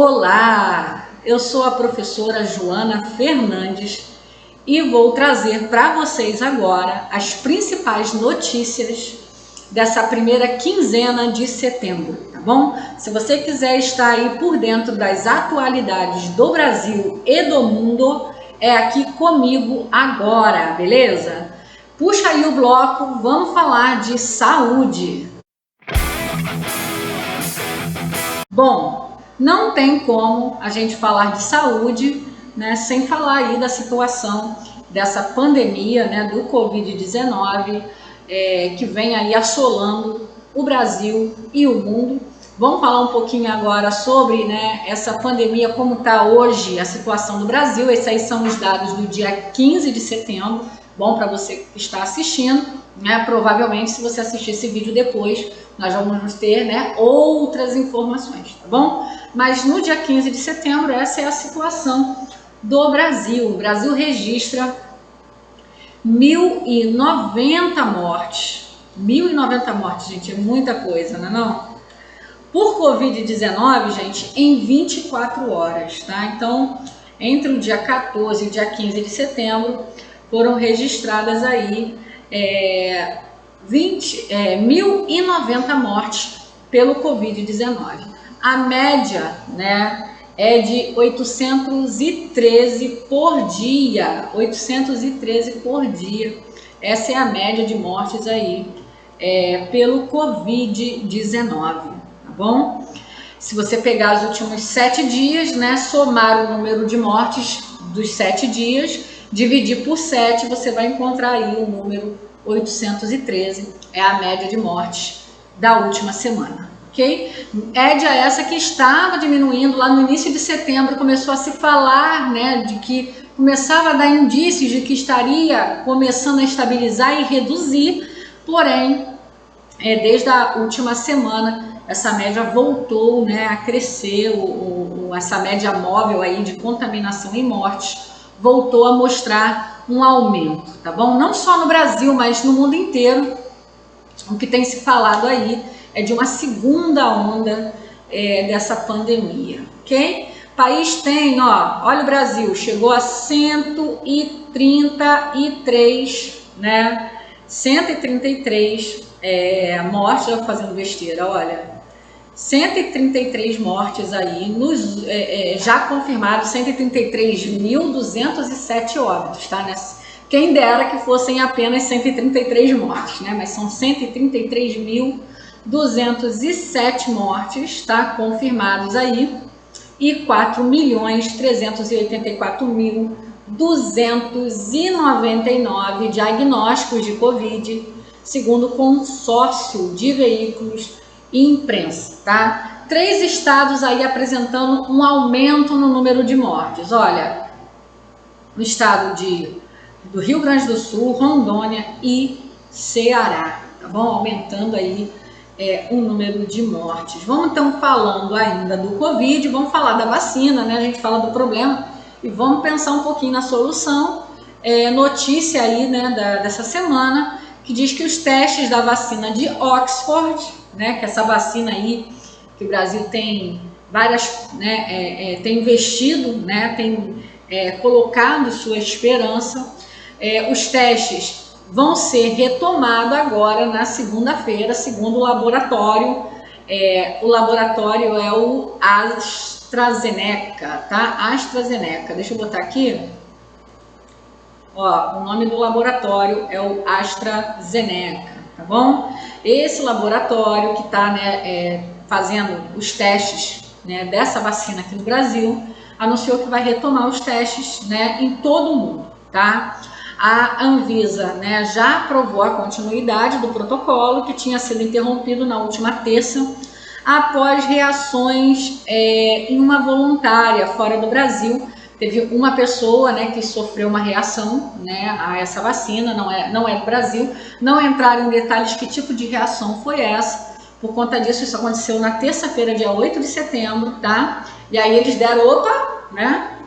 Olá, eu sou a professora Joana Fernandes e vou trazer para vocês agora as principais notícias dessa primeira quinzena de setembro, tá bom? Se você quiser estar aí por dentro das atualidades do Brasil e do mundo, é aqui comigo agora, beleza? Puxa aí o bloco, vamos falar de saúde. Bom, não tem como a gente falar de saúde, né, sem falar aí da situação dessa pandemia, né, do Covid-19, que vem aí assolando o Brasil e o mundo. Vamos falar um pouquinho agora sobre, né, essa pandemia, como está hoje a situação do Brasil. Esses aí são os dados do dia 15 de setembro. Bom, para você que está assistindo, né, provavelmente se você assistir esse vídeo depois, nós vamos ter, né, outras informações, tá bom? Mas no dia 15 de setembro, essa é a situação do Brasil. O Brasil registra 1.090 mortes. 1.090 mortes, gente, é muita coisa, não é não? Por Covid-19, gente, em 24 horas, tá? Então, entre o dia 14 e o dia 15 de setembro, foram registradas aí 1.090 mortes pelo Covid-19. A média, né, é de 813 por dia. 813 por dia. Essa é a média de mortes aí pelo Covid-19, tá bom? Se você pegar os últimos 7 dias, né, somar o número de mortes dos 7 dias, dividir por 7, você vai encontrar aí o número 813, é a média de mortes da última semana, ok? Média essa que estava diminuindo lá no início de setembro, começou a se falar, né, de que começava a dar indícios de que estaria começando a estabilizar e reduzir, porém, desde a última semana, essa média voltou, né, a crescer, essa média móvel aí de contaminação e mortes voltou a mostrar um aumento, tá bom? Não só no Brasil, mas no mundo inteiro. O que tem se falado aí é de uma segunda onda dessa pandemia, ok? O país tem, ó, olha o Brasil, chegou a 133, né? 133 mortes, eu fazendo besteira, olha. 133 mortes aí, já confirmados 133.207 óbitos, tá? Quem dera que fossem apenas 133 mortes, né? Mas são 133.207 mortes, tá? Confirmados aí, e 4.384.299 diagnósticos de Covid, segundo o consórcio de veículos e imprensa, tá? 3 estados aí apresentando um aumento no número de mortes. Olha, no estado do Rio Grande do Sul, Rondônia e Ceará, tá bom? Aumentando aí o número de mortes. Vamos então falando ainda do Covid, vamos falar da vacina, né? A gente fala do problema e vamos pensar um pouquinho na solução. Notícia aí, né, dessa semana, que diz que os testes da vacina de Oxford, né, que essa vacina aí, que o Brasil tem várias, né, tem investido, né, tem colocado sua esperança, os testes vão ser retomados agora na segunda-feira, segundo o laboratório. O laboratório é o AstraZeneca, tá? AstraZeneca, deixa eu botar aqui. Ó, o nome do laboratório é o AstraZeneca, tá bom? Esse laboratório que está, né, fazendo os testes, né, dessa vacina aqui no Brasil, anunciou que vai retomar os testes, né, em todo o mundo, tá? A Anvisa, né, já aprovou a continuidade do protocolo que tinha sido interrompido na última terça após reações em uma voluntária fora do Brasil. Teve uma pessoa, né, que sofreu uma reação, né, a essa vacina, não é do Brasil. Não entraram em detalhes que tipo de reação foi essa. Por conta disso, isso aconteceu na terça-feira, dia 8 de setembro, tá? E aí eles deram, opa, né?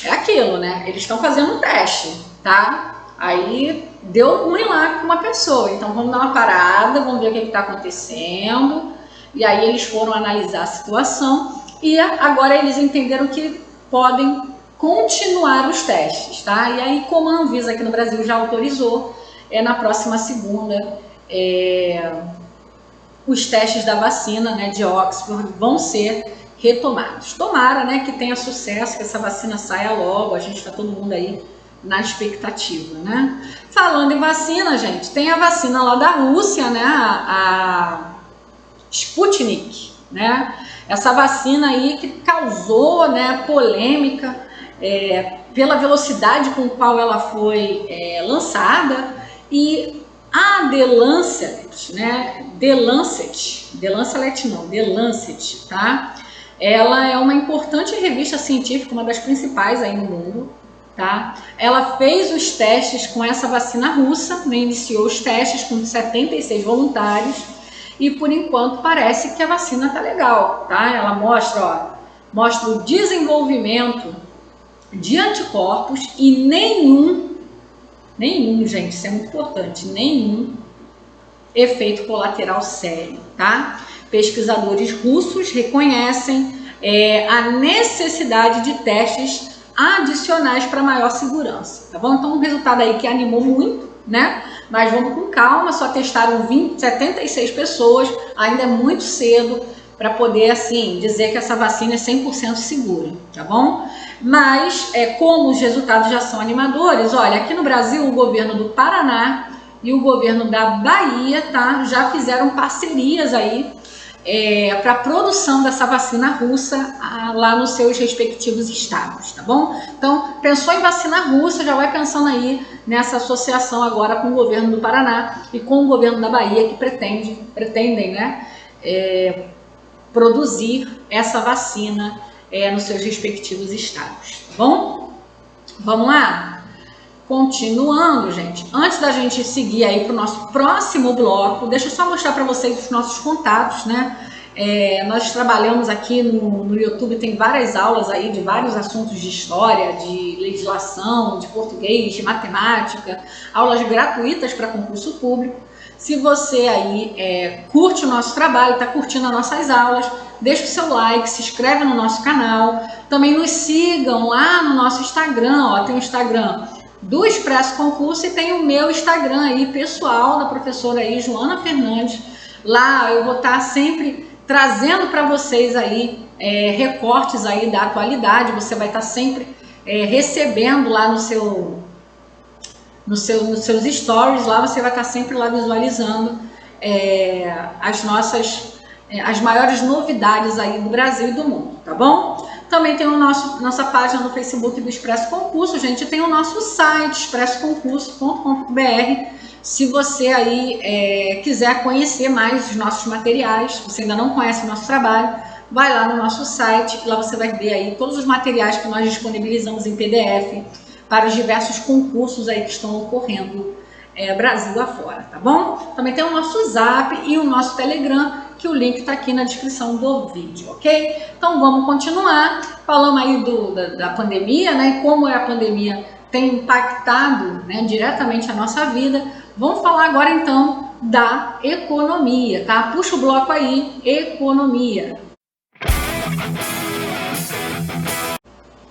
É aquilo, né? Eles estão fazendo um teste, tá? Aí deu ruim lá com uma pessoa. Então vamos dar uma parada, vamos ver o que está acontecendo. E aí eles foram analisar a situação e agora eles entenderam que podem continuar os testes, tá? E aí, como a Anvisa aqui no Brasil já autorizou, na próxima segunda, os testes da vacina, né, de Oxford vão ser retomados. Tomara, né, que tenha sucesso, que essa vacina saia logo, a gente está todo mundo aí na expectativa, né? Falando em vacina, gente, tem a vacina lá da Rússia, né, a Sputnik, né? Essa vacina aí que causou, né, polêmica pela velocidade com qual ela foi lançada, e a The Lancet, né? The Lancet, tá? Ela é uma importante revista científica, uma das principais aí no mundo, tá? Ela fez os testes com essa vacina russa, né? Iniciou os testes com 76 voluntários e por enquanto parece que a vacina tá legal, tá? Ela mostra o desenvolvimento de anticorpos e nenhum, gente, isso é muito importante, nenhum efeito colateral sério, tá? Pesquisadores russos reconhecem a necessidade de testes adicionais para maior segurança, tá bom? Então, um resultado aí que animou muito, né? Mas vamos com calma, só testaram 76 pessoas, ainda é muito cedo para poder, assim, dizer que essa vacina é 100% segura, tá bom? Mas, como os resultados já são animadores, olha, aqui no Brasil, o governo do Paraná e o governo da Bahia, tá, já fizeram parcerias aí para a produção dessa vacina russa lá nos seus respectivos estados, tá bom? Então, pensou em vacina russa, já vai pensando aí nessa associação agora com o governo do Paraná e com o governo da Bahia, que pretendem, né, produzir essa vacina nos seus respectivos estados, tá bom? Vamos lá? Continuando, gente, antes da gente seguir aí para o nosso próximo bloco, deixa eu só mostrar para vocês os nossos contatos, né? Nós trabalhamos aqui no YouTube, tem várias aulas aí de vários assuntos de história, de legislação, de português, de matemática, aulas gratuitas para concurso público. Se você aí curte o nosso trabalho, está curtindo as nossas aulas, deixa o seu like, se inscreve no nosso canal, também nos sigam lá no nosso Instagram, ó, tem o Instagram do Expresso Concurso e tem o meu Instagram aí, pessoal, da professora aí, Joana Fernandes. Lá eu vou estar sempre trazendo para vocês aí recortes aí da atualidade, você vai estar sempre recebendo lá nos seus stories, lá você vai estar sempre lá visualizando as maiores novidades aí do Brasil e do mundo, tá bom? Também tem nossa página no Facebook do Expresso Concurso, gente, tem o nosso site, expressoconcurso.com.br. Se você aí quiser conhecer mais os nossos materiais, se você ainda não conhece o nosso trabalho, vai lá no nosso site, lá você vai ver aí todos os materiais que nós disponibilizamos em PDF para os diversos concursos aí que estão ocorrendo Brasil afora, tá bom? Também tem o nosso Zap e o nosso Telegram, que o link está aqui na descrição do vídeo, ok? Então vamos continuar. Falamos aí da pandemia, né? E como a pandemia tem impactado, né, diretamente a nossa vida. Vamos falar agora então da economia, tá? Puxa o bloco aí, economia.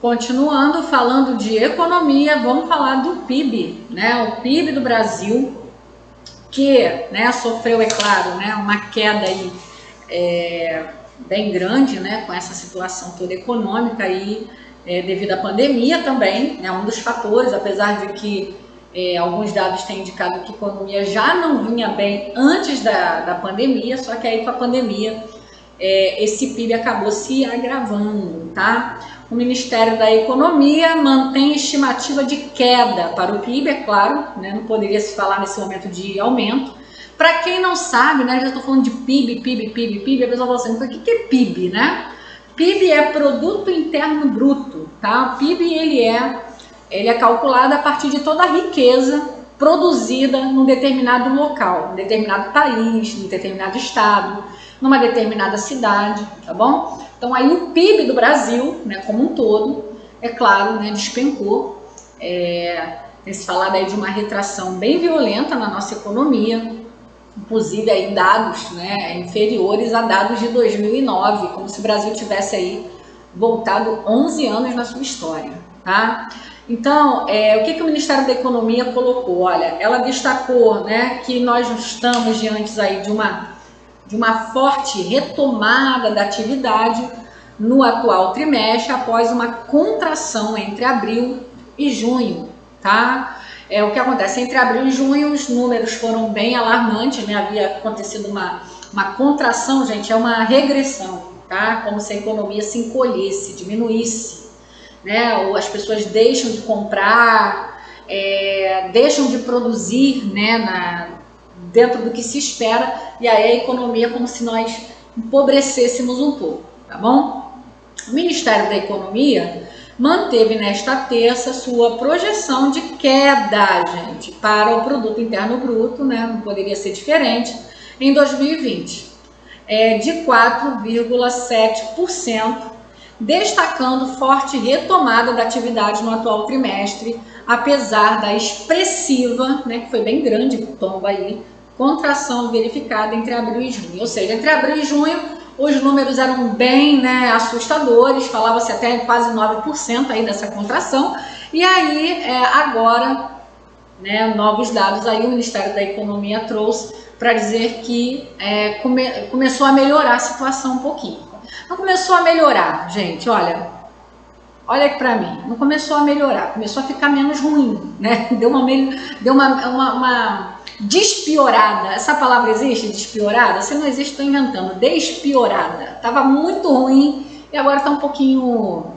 Continuando falando de economia, vamos falar do PIB, né? O PIB do Brasil, que, né, sofreu, é claro, né, uma queda aí bem grande, né, com essa situação toda econômica aí, devido à pandemia também, né, um dos fatores, apesar de que alguns dados têm indicado que a economia já não vinha bem antes da pandemia, só que aí com a pandemia esse PIB acabou se agravando, tá? O Ministério da Economia mantém estimativa de queda para o PIB, é claro, né? Não poderia se falar nesse momento de aumento. Para quem não sabe, né, já estou falando de PIB, a pessoa fala assim, o que é PIB, né? PIB é Produto Interno Bruto, tá? O PIB ele é calculado a partir de toda a riqueza produzida num determinado local, num determinado país, num determinado estado, numa determinada cidade, tá bom? Então aí o PIB do Brasil, né, como um todo, é claro, né, despencou. Tem se falado aí de uma retração bem violenta na nossa economia. inclusive aí dados, né, inferiores a dados de 2009, como se o Brasil tivesse aí voltado 11 anos na sua história, tá? Então, o que o Ministério da Economia colocou? Olha, ela destacou, né, que nós estamos diante aí de uma forte retomada da atividade no atual trimestre, após uma contração entre abril e junho, tá? O que acontece? Entre abril e junho, os números foram bem alarmantes, né? Havia acontecido uma contração, gente, é uma regressão, tá? Como se a economia se encolhesse, diminuísse, né? Ou as pessoas deixam de comprar, deixam de produzir, né? Dentro do que se espera, e aí a economia é como se nós empobrecêssemos um pouco, tá bom? O Ministério da Economia manteve nesta terça sua projeção de queda, gente, para o Produto Interno Bruto, né? Não poderia ser diferente, em 2020, de 4,7%, destacando forte retomada da atividade no atual trimestre, apesar da expressiva, né, que foi bem grande o tombo aí, contração verificada entre abril e junho. Ou seja, entre abril e junho, os números eram bem, né, assustadores, falava-se até quase 9% aí dessa contração, e aí agora, né, novos dados aí o Ministério da Economia trouxe para dizer que começou a melhorar a situação um pouquinho. Não começou a melhorar, gente, olha aqui para mim, não começou a melhorar, começou a ficar menos ruim, né? Deu uma despiorada. Essa palavra existe, despiorada? Se não existe, estou inventando. Despiorada. Tava muito ruim e agora está um pouquinho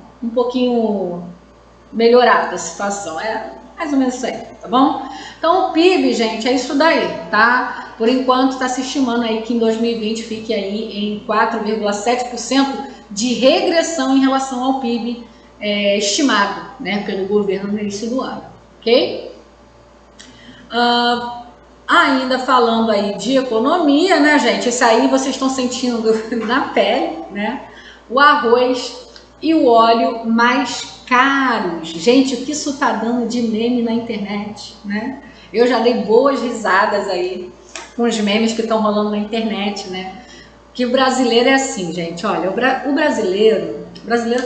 melhorada a situação. É mais ou menos isso aí, tá bom? Então o PIB, gente, é isso daí, tá? Por enquanto está se estimando aí que em 2020 fique aí em 4,7% de regressão em relação ao PIB estimado, né, pelo governo no início do ano, ok? Ainda falando aí de economia, né, gente? Isso aí vocês estão sentindo na pele, né? O arroz e o óleo mais caros. Gente, o que isso tá dando de meme na internet, né? Eu já dei boas risadas aí com os memes que estão rolando na internet, né? Que o brasileiro é assim, gente. Olha, o brasileiro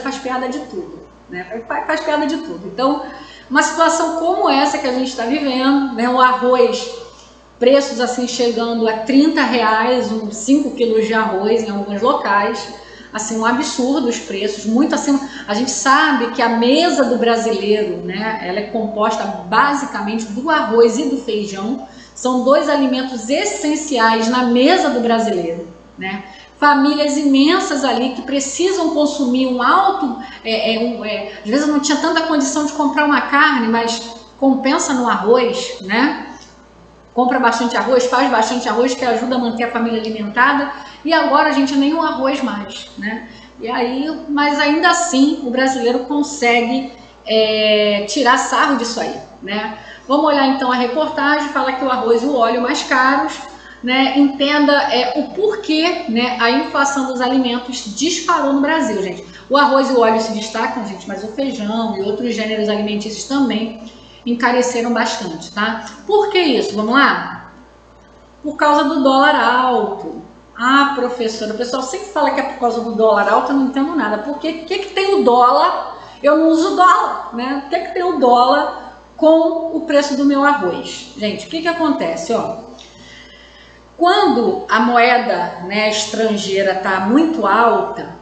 faz piada de tudo, né? Faz piada de tudo. Então, uma situação como essa que a gente está vivendo, né? O arroz, preços assim chegando a R$30, 5 quilos de arroz em alguns locais, assim, um absurdo os preços, muito acima. A gente sabe que a mesa do brasileiro, né, ela é composta basicamente do arroz e do feijão, são dois alimentos essenciais na mesa do brasileiro, né? Famílias imensas ali que precisam consumir um alto, às vezes não tinha tanta condição de comprar uma carne, mas compensa no arroz, né? Compra bastante arroz, faz bastante arroz, que ajuda a manter a família alimentada, e agora a gente nem o arroz mais, né? E aí, mas ainda assim o brasileiro consegue tirar sarro disso aí, né? Vamos olhar então a reportagem, fala que o arroz e o óleo mais caros, né? Entenda o porquê, né, a inflação dos alimentos disparou no Brasil, gente. O arroz e o óleo se destacam, gente, mas o feijão e outros gêneros alimentícios também encareceram bastante, tá? Por que isso? Vamos lá? Por causa do dólar alto. Ah, professora, o pessoal sempre fala que é por causa do dólar alto, eu não entendo nada. Porque o que tem o dólar? Eu não uso dólar, né? O que tem o dólar com o preço do meu arroz? Gente, o que acontece, ó? Quando a moeda, né, estrangeira está muito alta,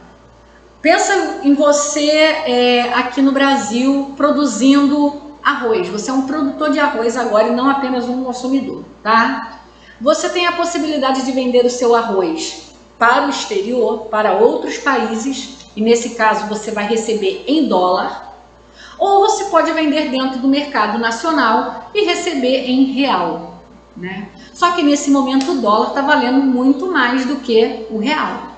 pensa em você aqui no Brasil produzindo arroz. Você é um produtor de arroz agora e não apenas um consumidor, tá? Você tem a possibilidade de vender o seu arroz para o exterior, para outros países, e nesse caso você vai receber em dólar, ou você pode vender dentro do mercado nacional e receber em real, né? Só que nesse momento o dólar está valendo muito mais do que o real.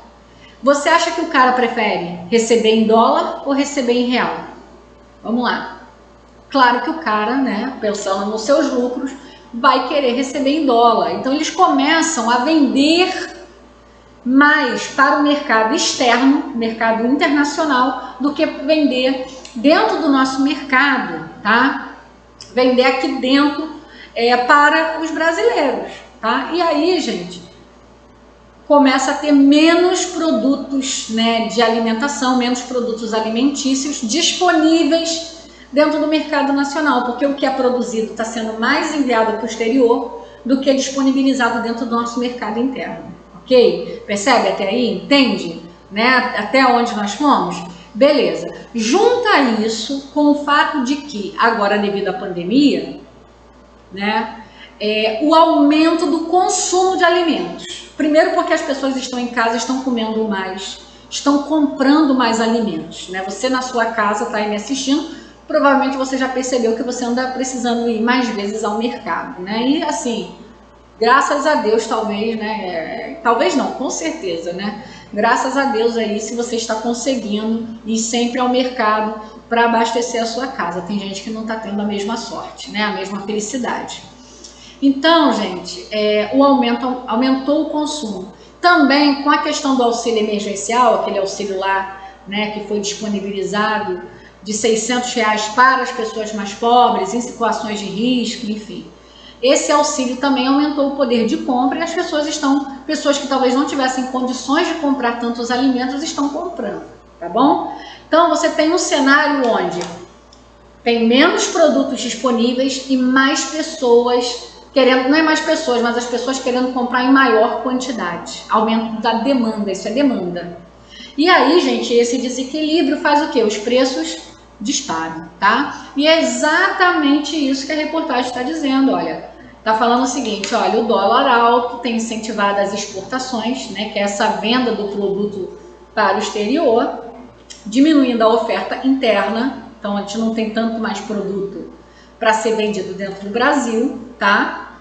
Você acha que o cara prefere receber em dólar ou receber em real? Vamos lá. Claro que o cara, né, pensando nos seus lucros, vai querer receber em dólar. Então eles começam a vender mais para o mercado externo, mercado internacional, do que vender dentro do nosso mercado, tá? Vender aqui dentro para os brasileiros, tá? E aí, gente, começa a ter menos produtos, né, de alimentação, menos produtos alimentícios disponíveis dentro do mercado nacional, porque o que é produzido está sendo mais enviado para o exterior do que disponibilizado dentro do nosso mercado interno, ok? Percebe até aí? Entende? Né? Até onde nós fomos? Beleza. Junta isso com o fato de que, agora devido à pandemia, né, o aumento do consumo de alimentos. Primeiro porque as pessoas estão em casa, estão comendo mais, estão comprando mais alimentos, né? Você na sua casa está aí me assistindo, provavelmente você já percebeu que você anda precisando ir mais vezes ao mercado, né? E assim, graças a Deus, talvez, né? Talvez não, com certeza, né? Graças a Deus aí, se você está conseguindo ir sempre ao mercado para abastecer a sua casa. Tem gente que não está tendo a mesma sorte, né? A mesma felicidade. Então, gente, aumentou o consumo. Também com a questão do auxílio emergencial, aquele auxílio lá, né, que foi disponibilizado de R$600 para as pessoas mais pobres, em situações de risco, enfim. Esse auxílio também aumentou o poder de compra e as pessoas que talvez não tivessem condições de comprar tantos alimentos estão comprando, tá bom? Então você tem um cenário onde tem menos produtos disponíveis e mais pessoas querendo, não é mais pessoas, mas as pessoas querendo comprar em maior quantidade. Aumento da demanda, isso é demanda. E aí, gente, esse desequilíbrio faz o quê? Os preços disparam, tá? E é exatamente isso que a reportagem está dizendo, olha. Está falando o seguinte, olha, o dólar alto tem incentivado as exportações, né, que é essa venda do produto para o exterior, diminuindo a oferta interna, então a gente não tem tanto mais produto para ser vendido dentro do Brasil, tá?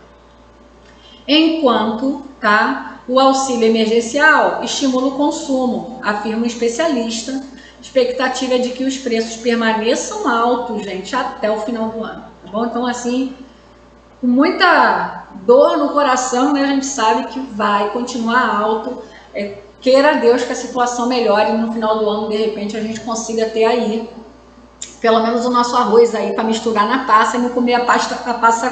Enquanto, tá, o auxílio emergencial estimula o consumo, afirma um especialista. A expectativa é de que os preços permaneçam altos, gente, até o final do ano, tá bom? Então, assim, com muita dor no coração, né, a gente sabe que vai continuar alto. Queira Deus que a situação melhore e no final do ano, de repente, a gente consiga ter aí pelo menos o nosso arroz aí para misturar na passa e não comer a passa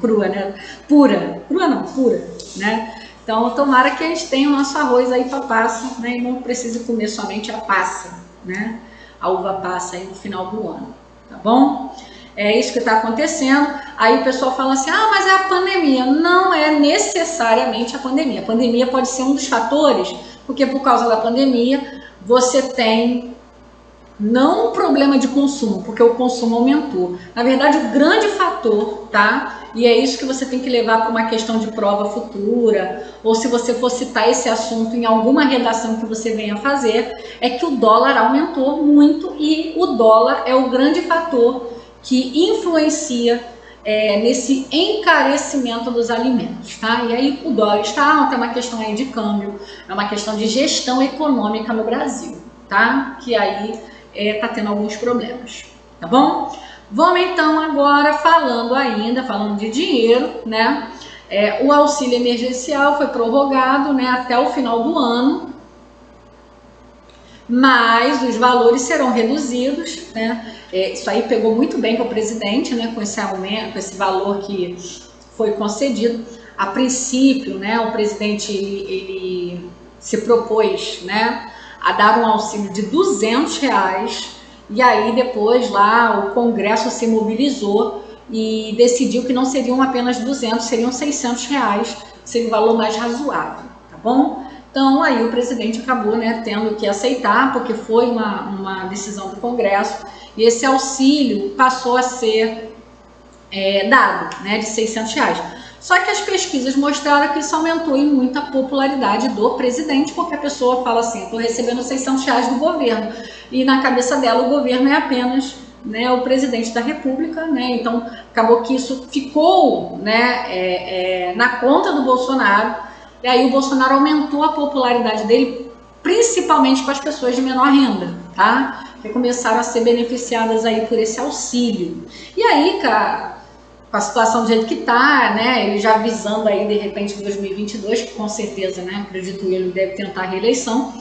crua, né? Pura não, pura, né? Então, tomara que a gente tenha o nosso arroz aí para passa, né? E não precise comer somente a passa, né? A uva passa aí no final do ano, tá bom? É isso que está acontecendo. Aí o pessoal fala assim, ah, mas é a pandemia. Não é necessariamente a pandemia. A pandemia pode ser um dos fatores, porque por causa da pandemia você tem não um problema de consumo, porque o consumo aumentou. Na verdade, o grande fator, tá? E é isso que você tem que levar para uma questão de prova futura, ou se você for citar esse assunto em alguma redação que você venha fazer, é que o dólar aumentou muito e o dólar é o grande fator que influencia nesse encarecimento dos alimentos, tá? E aí o dólar está alto, é uma questão aí de câmbio, é uma questão de gestão econômica no Brasil, tá? Que aí tá tendo alguns problemas, tá bom? Vamos então agora falando de dinheiro, né? O auxílio emergencial foi prorrogado, né, até o final do ano, mas os valores serão reduzidos, né? Isso aí pegou muito bem para o presidente, né, com esse aumento, com esse valor que foi concedido. A princípio, né, o presidente ele se propôs, né, a dar um auxílio de R$200, e aí depois lá o Congresso se mobilizou e decidiu que não seriam apenas 200, seriam R$600, seria o valor mais razoável, tá bom? Então aí o presidente acabou, né, tendo que aceitar, porque foi uma decisão do Congresso, e esse auxílio passou a ser dado, né, de R$600. Só que as pesquisas mostraram que isso aumentou em muita popularidade do presidente, porque a pessoa fala assim, estou recebendo R$600 do governo, e na cabeça dela o governo é apenas, né, o presidente da República, né? Então acabou que isso ficou, né, na conta do Bolsonaro, e aí o Bolsonaro aumentou a popularidade dele, principalmente com as pessoas de menor renda, tá? Que começaram a ser beneficiadas aí por esse auxílio. E aí, cara, com a situação do jeito que tá, né, ele já visando aí de repente 2022, que com certeza, né, acredito ele deve tentar a reeleição,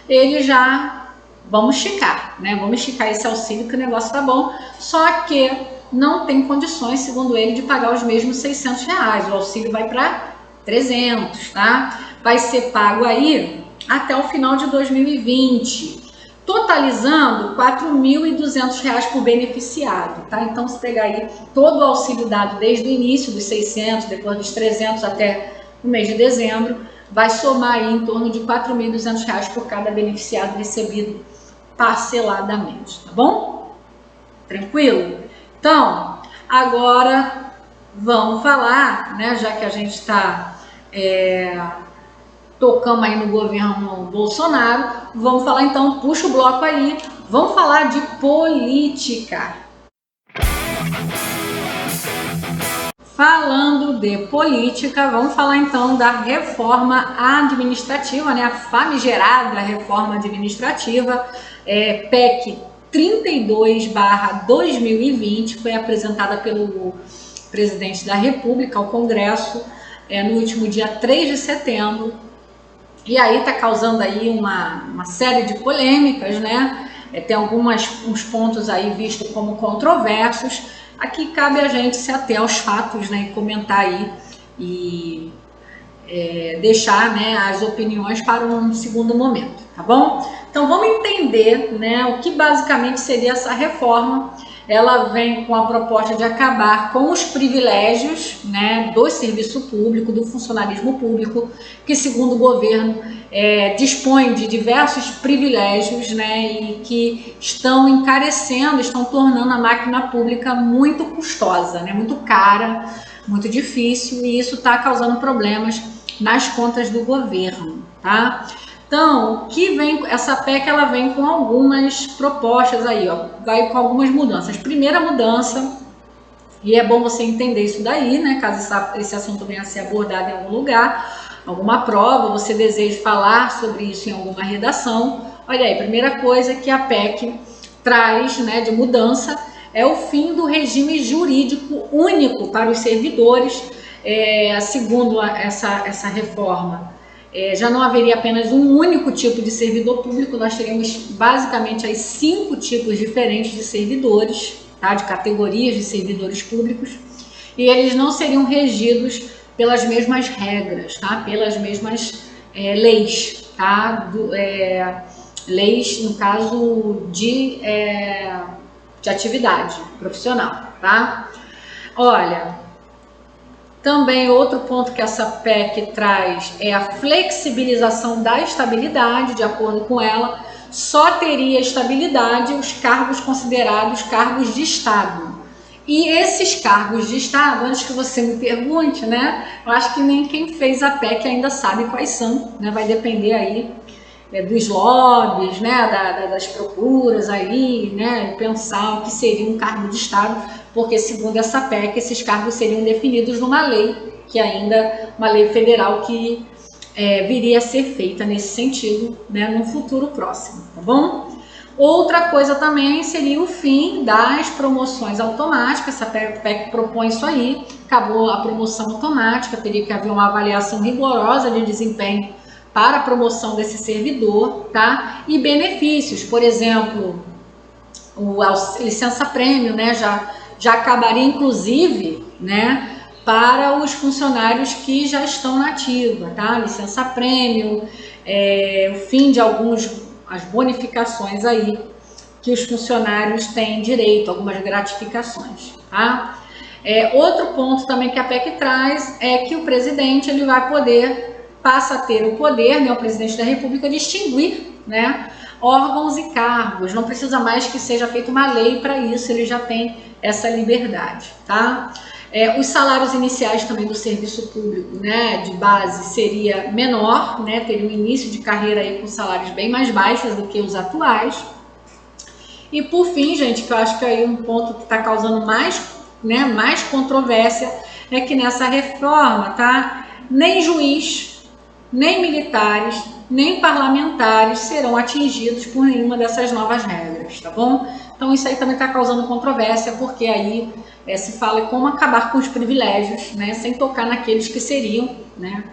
ele já, vamos esticar, né, vamos esticar esse auxílio que o negócio tá bom, só que não tem condições, segundo ele, de pagar os mesmos R$600, o auxílio vai para 300, tá? Vai ser pago aí até o final de 2020, totalizando R$ 4.200 por beneficiado, tá? Então, se pegar aí todo o auxílio dado desde o início dos 600, depois dos 300 até o mês de dezembro, vai somar aí em torno de R$ 4.200 por cada beneficiado recebido parceladamente, tá bom? Tranquilo? Então, agora vamos falar, né, já que a gente está tocamos aí no governo Bolsonaro, vamos falar então, puxa o bloco aí, vamos falar de política. Falando de política, vamos falar então da reforma administrativa, né, a famigerada reforma administrativa, PEC 32/2020, foi apresentada pelo presidente da República ao Congresso no último dia 3 de setembro. E aí está causando aí uma série de polêmicas, né? Tem uns pontos aí vistos como controversos. Aqui cabe a gente se ater aos fatos, né? E comentar aí e deixar, né, as opiniões para um segundo momento, tá bom? Então vamos entender, né, o que basicamente seria essa reforma. Ela vem com a proposta de acabar com os privilégios, né, do serviço público, do funcionalismo público, que segundo o governo dispõe de diversos privilégios, né, e que estão encarecendo, estão tornando a máquina pública muito custosa, né, muito cara, muito difícil, e isso está causando problemas nas contas do governo, tá? Então, o que vem, essa PEC, ela vem com algumas propostas aí, ó, vai com algumas mudanças. Primeira mudança, e é bom você entender isso daí, né, caso esse assunto venha a ser abordado em algum lugar, alguma prova, você deseja falar sobre isso em alguma redação. Olha aí, primeira coisa que a PEC traz, né, de mudança é o fim do regime jurídico único para os servidores. Segundo essa reforma, já não haveria apenas um único tipo de servidor público, nós teríamos basicamente aí 5 tipos diferentes de servidores, tá? De categorias de servidores públicos, e eles não seriam regidos pelas mesmas regras, tá? Pelas mesmas leis, tá? Leis, no caso de atividade profissional, tá? Olha, também outro ponto que essa PEC traz é a flexibilização da estabilidade. De acordo com ela, só teria estabilidade os cargos considerados cargos de Estado. E esses cargos de Estado, antes que você me pergunte, né, eu acho que nem quem fez a PEC ainda sabe quais são, né, vai depender aí dos lobbies, né, das procuras aí, né, pensar o que seria um cargo de Estado, porque segundo essa PEC, esses cargos seriam definidos numa lei, que ainda, uma lei federal que viria a ser feita nesse sentido, né, num futuro próximo, tá bom? Outra coisa também seria o fim das promoções automáticas. Essa PEC propõe isso aí, acabou a promoção automática, teria que haver uma avaliação rigorosa de desempenho para a promoção desse servidor, tá? E benefícios, por exemplo, a licença-prêmio, né, já acabaria inclusive, né, para os funcionários que já estão na ativa, tá? Licença-prêmio, o fim de as bonificações aí que os funcionários têm direito, algumas gratificações, tá? Outro ponto também que a PEC traz é que o presidente ele passa a ter o poder, né, o presidente da República, de extinguir, né, órgãos e cargos. Não precisa mais que seja feita uma lei para isso, ele já tem essa liberdade, tá? Os salários iniciais também do serviço público, né, de base seria menor, né, teria um início de carreira aí com salários bem mais baixos do que os atuais. E por fim, gente, que eu acho que aí um ponto que está causando mais controvérsia é que nessa reforma, tá, nem juiz, nem militares, nem parlamentares serão atingidos por nenhuma dessas novas regras, tá bom? Então isso aí também está causando controvérsia, porque aí se fala como acabar com os privilégios, né, sem tocar naqueles que seriam, né,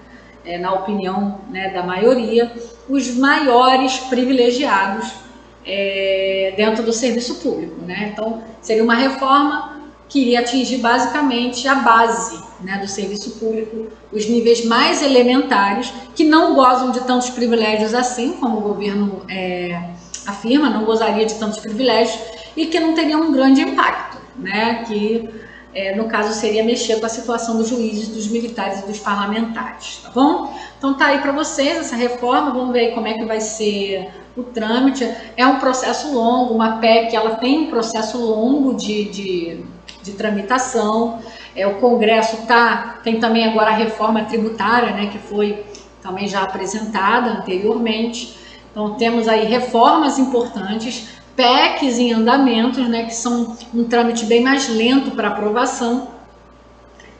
na opinião, né, da maioria, os maiores privilegiados dentro do serviço público, né? Então seria uma reforma que iria atingir basicamente a base, né, do serviço público, os níveis mais elementares, que não gozam de tantos privilégios assim, como o governo afirma, não gozaria de tantos privilégios, e que não teria um grande impacto, né, que no caso seria mexer com a situação dos juízes, dos militares e dos parlamentares, tá bom? Então tá aí para vocês essa reforma, vamos ver aí como é que vai ser o trâmite. É um processo longo, uma PEC, ela tem um processo longo de tramitação. O Congresso tem também agora a reforma tributária, né, que foi também já apresentada anteriormente. Então temos aí reformas importantes, PECs em andamentos, né, que são um trâmite bem mais lento para aprovação.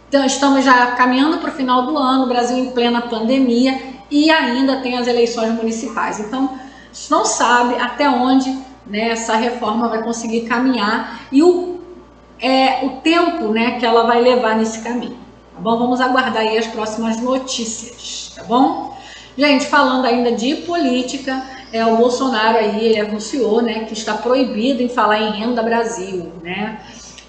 Então estamos já caminhando para o final do ano, o Brasil em plena pandemia e ainda tem as eleições municipais. Então a gente não sabe até onde, né, essa reforma vai conseguir caminhar e o tempo, né, que ela vai levar nesse caminho, tá bom? Vamos aguardar aí as próximas notícias, tá bom? Gente, falando ainda de política, o Bolsonaro aí, ele anunciou, né, que está proibido em falar em Renda Brasil, né,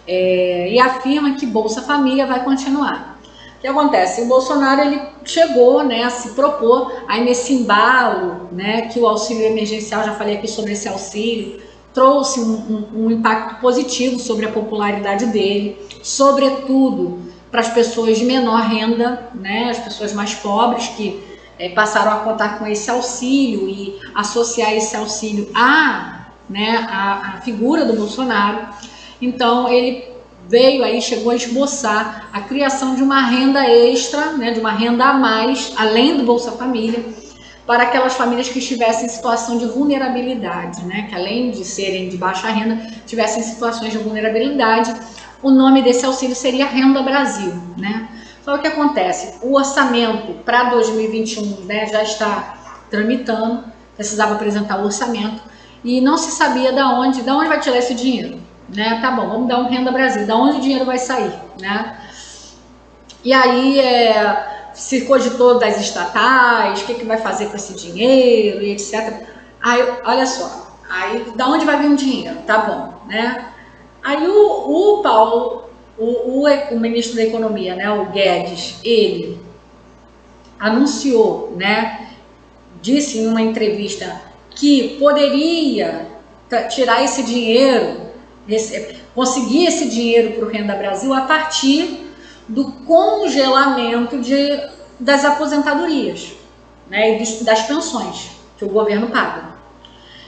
e afirma que Bolsa Família vai continuar. O que acontece? O Bolsonaro, ele chegou, né, a se propor aí nesse embalo, né, que o auxílio emergencial, já falei aqui sobre esse auxílio, trouxe um impacto positivo sobre a popularidade dele, sobretudo para as pessoas de menor renda, né, as pessoas mais pobres que passaram a contar com esse auxílio e associar esse auxílio a figura do Bolsonaro. Então ele veio aí, chegou a esboçar a criação de uma renda extra, né, de uma renda a mais, além do Bolsa Família, para aquelas famílias que estivessem em situação de vulnerabilidade, né, que além de serem de baixa renda, tivessem situações de vulnerabilidade. O nome desse auxílio seria Renda Brasil, né? Só o que acontece? O orçamento para 2021, né, já está tramitando, precisava apresentar o orçamento e não se sabia de onde vai tirar esse dinheiro, né? Tá bom, vamos dar um Renda Brasil, da onde o dinheiro vai sair, né? E aí se cogitou das estatais, o que vai fazer com esse dinheiro e etc. Aí, olha só, aí da onde vai vir o dinheiro? Tá bom, né? Aí o Paulo, o ministro da Economia, né, o Guedes, ele anunciou, né, disse em uma entrevista que poderia tirar esse dinheiro, conseguir esse dinheiro para o Renda Brasil a partir do congelamento das aposentadorias, né, e das pensões que o governo paga.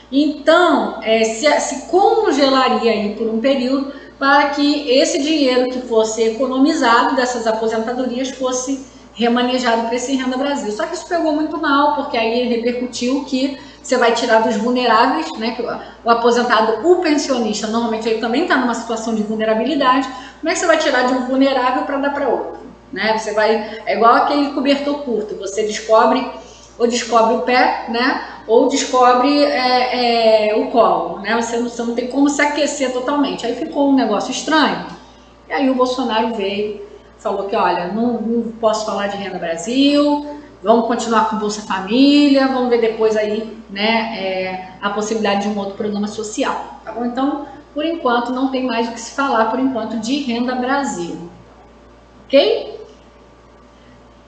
Então, se congelaria aí por um período para que esse dinheiro que fosse economizado dessas aposentadorias fosse remanejado para esse Renda Brasil. Só que isso pegou muito mal, porque aí repercutiu que você vai tirar dos vulneráveis, né, que o aposentado, o pensionista, normalmente ele também está numa situação de vulnerabilidade. Como é que você vai tirar de um vulnerável para dar para outro? Né? Você vai, é igual aquele cobertor curto, você descobre o pé, né, ou descobre o colo, né? Você não tem como se aquecer totalmente. Aí ficou um negócio estranho. E aí o Bolsonaro veio, falou que, olha, não posso falar de Renda Brasil, vamos continuar com Bolsa Família, vamos ver depois aí, né, a possibilidade de um outro programa social, tá bom? Então, por enquanto, não tem mais o que se falar, por enquanto, de Renda Brasil, ok?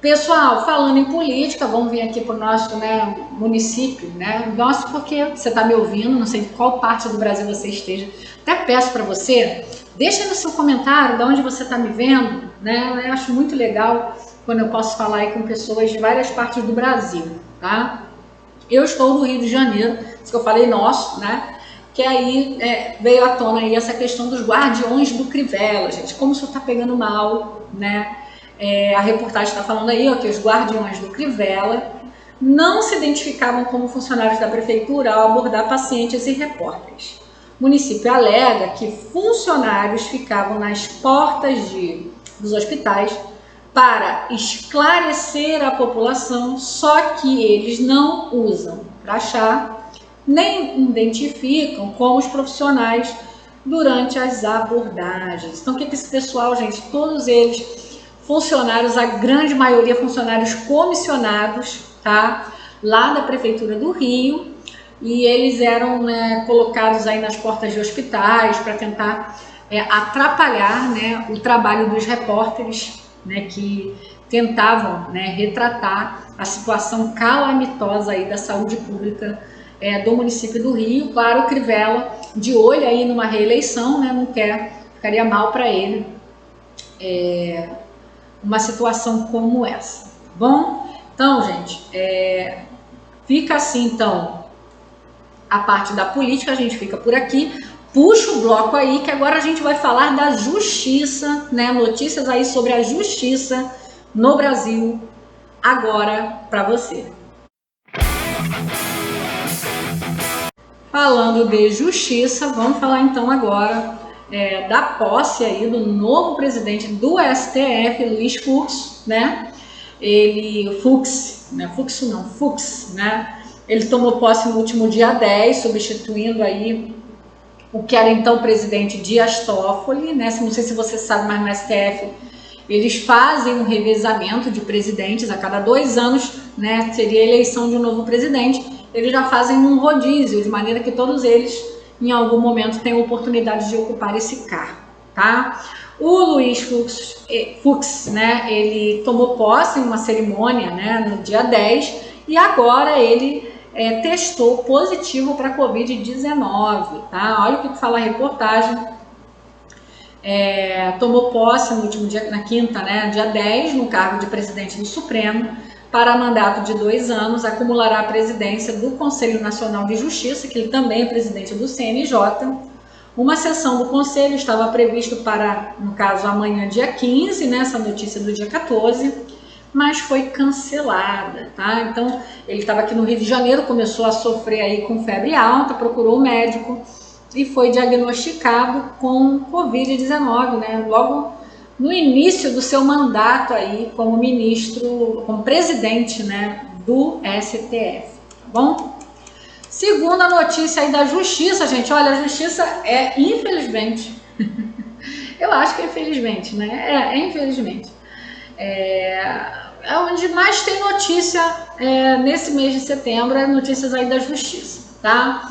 Pessoal, falando em política, vamos vir aqui para o nosso, né, município, né? Nosso, porque você está me ouvindo, não sei de qual parte do Brasil você esteja. Até peço para você, deixa no seu comentário de onde você está me vendo, né? Eu acho muito legal quando eu posso falar aí com pessoas de várias partes do Brasil, tá? Eu estou no Rio de Janeiro, isso que eu falei nosso, né? Que aí veio à tona aí essa questão dos guardiões do Crivella, gente. Como isso está pegando mal, né? A reportagem está falando aí, ó, que os guardiões do Crivella não se identificavam como funcionários da prefeitura ao abordar pacientes e repórteres. O município alega que funcionários ficavam nas portas dos hospitais para esclarecer a população, só que eles não usam crachá, nem identificam como os profissionais durante as abordagens. Então, o que esse pessoal, gente, todos eles funcionários, a grande maioria funcionários comissionados, tá? Lá da Prefeitura do Rio, e eles eram, né, colocados aí nas portas de hospitais para tentar atrapalhar, né, o trabalho dos repórteres, né, que tentavam, né, retratar a situação calamitosa aí da saúde pública do município do Rio. Claro, o Crivella, de olho aí numa reeleição, né, não quer, ficaria mal para ele uma situação como essa, tá bom? Então, gente, fica assim, então, a parte da política, a gente fica por aqui. Puxa o bloco aí, que agora a gente vai falar da justiça, né? Notícias aí sobre a justiça no Brasil, agora para você. Falando de justiça, vamos falar então agora da posse aí do novo presidente do STF, Luiz Fux, né? Fux, né? Ele tomou posse no último dia 10, substituindo aí o que era então o presidente Dias Toffoli, né? Não sei se você sabe, mas no STF eles fazem um revezamento de presidentes a cada 2 anos, né? Seria a eleição de um novo presidente. Eles já fazem um rodízio, de maneira que todos eles, em algum momento, tenham oportunidade de ocupar esse cargo, tá? O Luiz Fux, né? Ele tomou posse em uma cerimônia, né? No dia 10, e agora ele testou positivo para Covid-19, tá? Olha o que fala a reportagem. Tomou posse no último dia, na quinta, né, dia 10, no cargo de presidente do Supremo, para mandato de 2 anos, acumulará a presidência do Conselho Nacional de Justiça, que ele também é presidente do CNJ. Uma sessão do Conselho estava previsto para, no caso, amanhã, dia 15, né, essa notícia do dia 14, mas foi cancelada, tá? Então, ele estava aqui no Rio de Janeiro, começou a sofrer aí com febre alta, procurou o médico e foi diagnosticado com Covid-19, né? Logo no início do seu mandato aí como ministro, como presidente, né, do STF, tá bom? Segunda notícia aí da justiça, gente, olha, a justiça infelizmente, eu acho que infelizmente, né, infelizmente, onde mais tem notícia nesse mês de setembro, notícias aí da justiça, tá?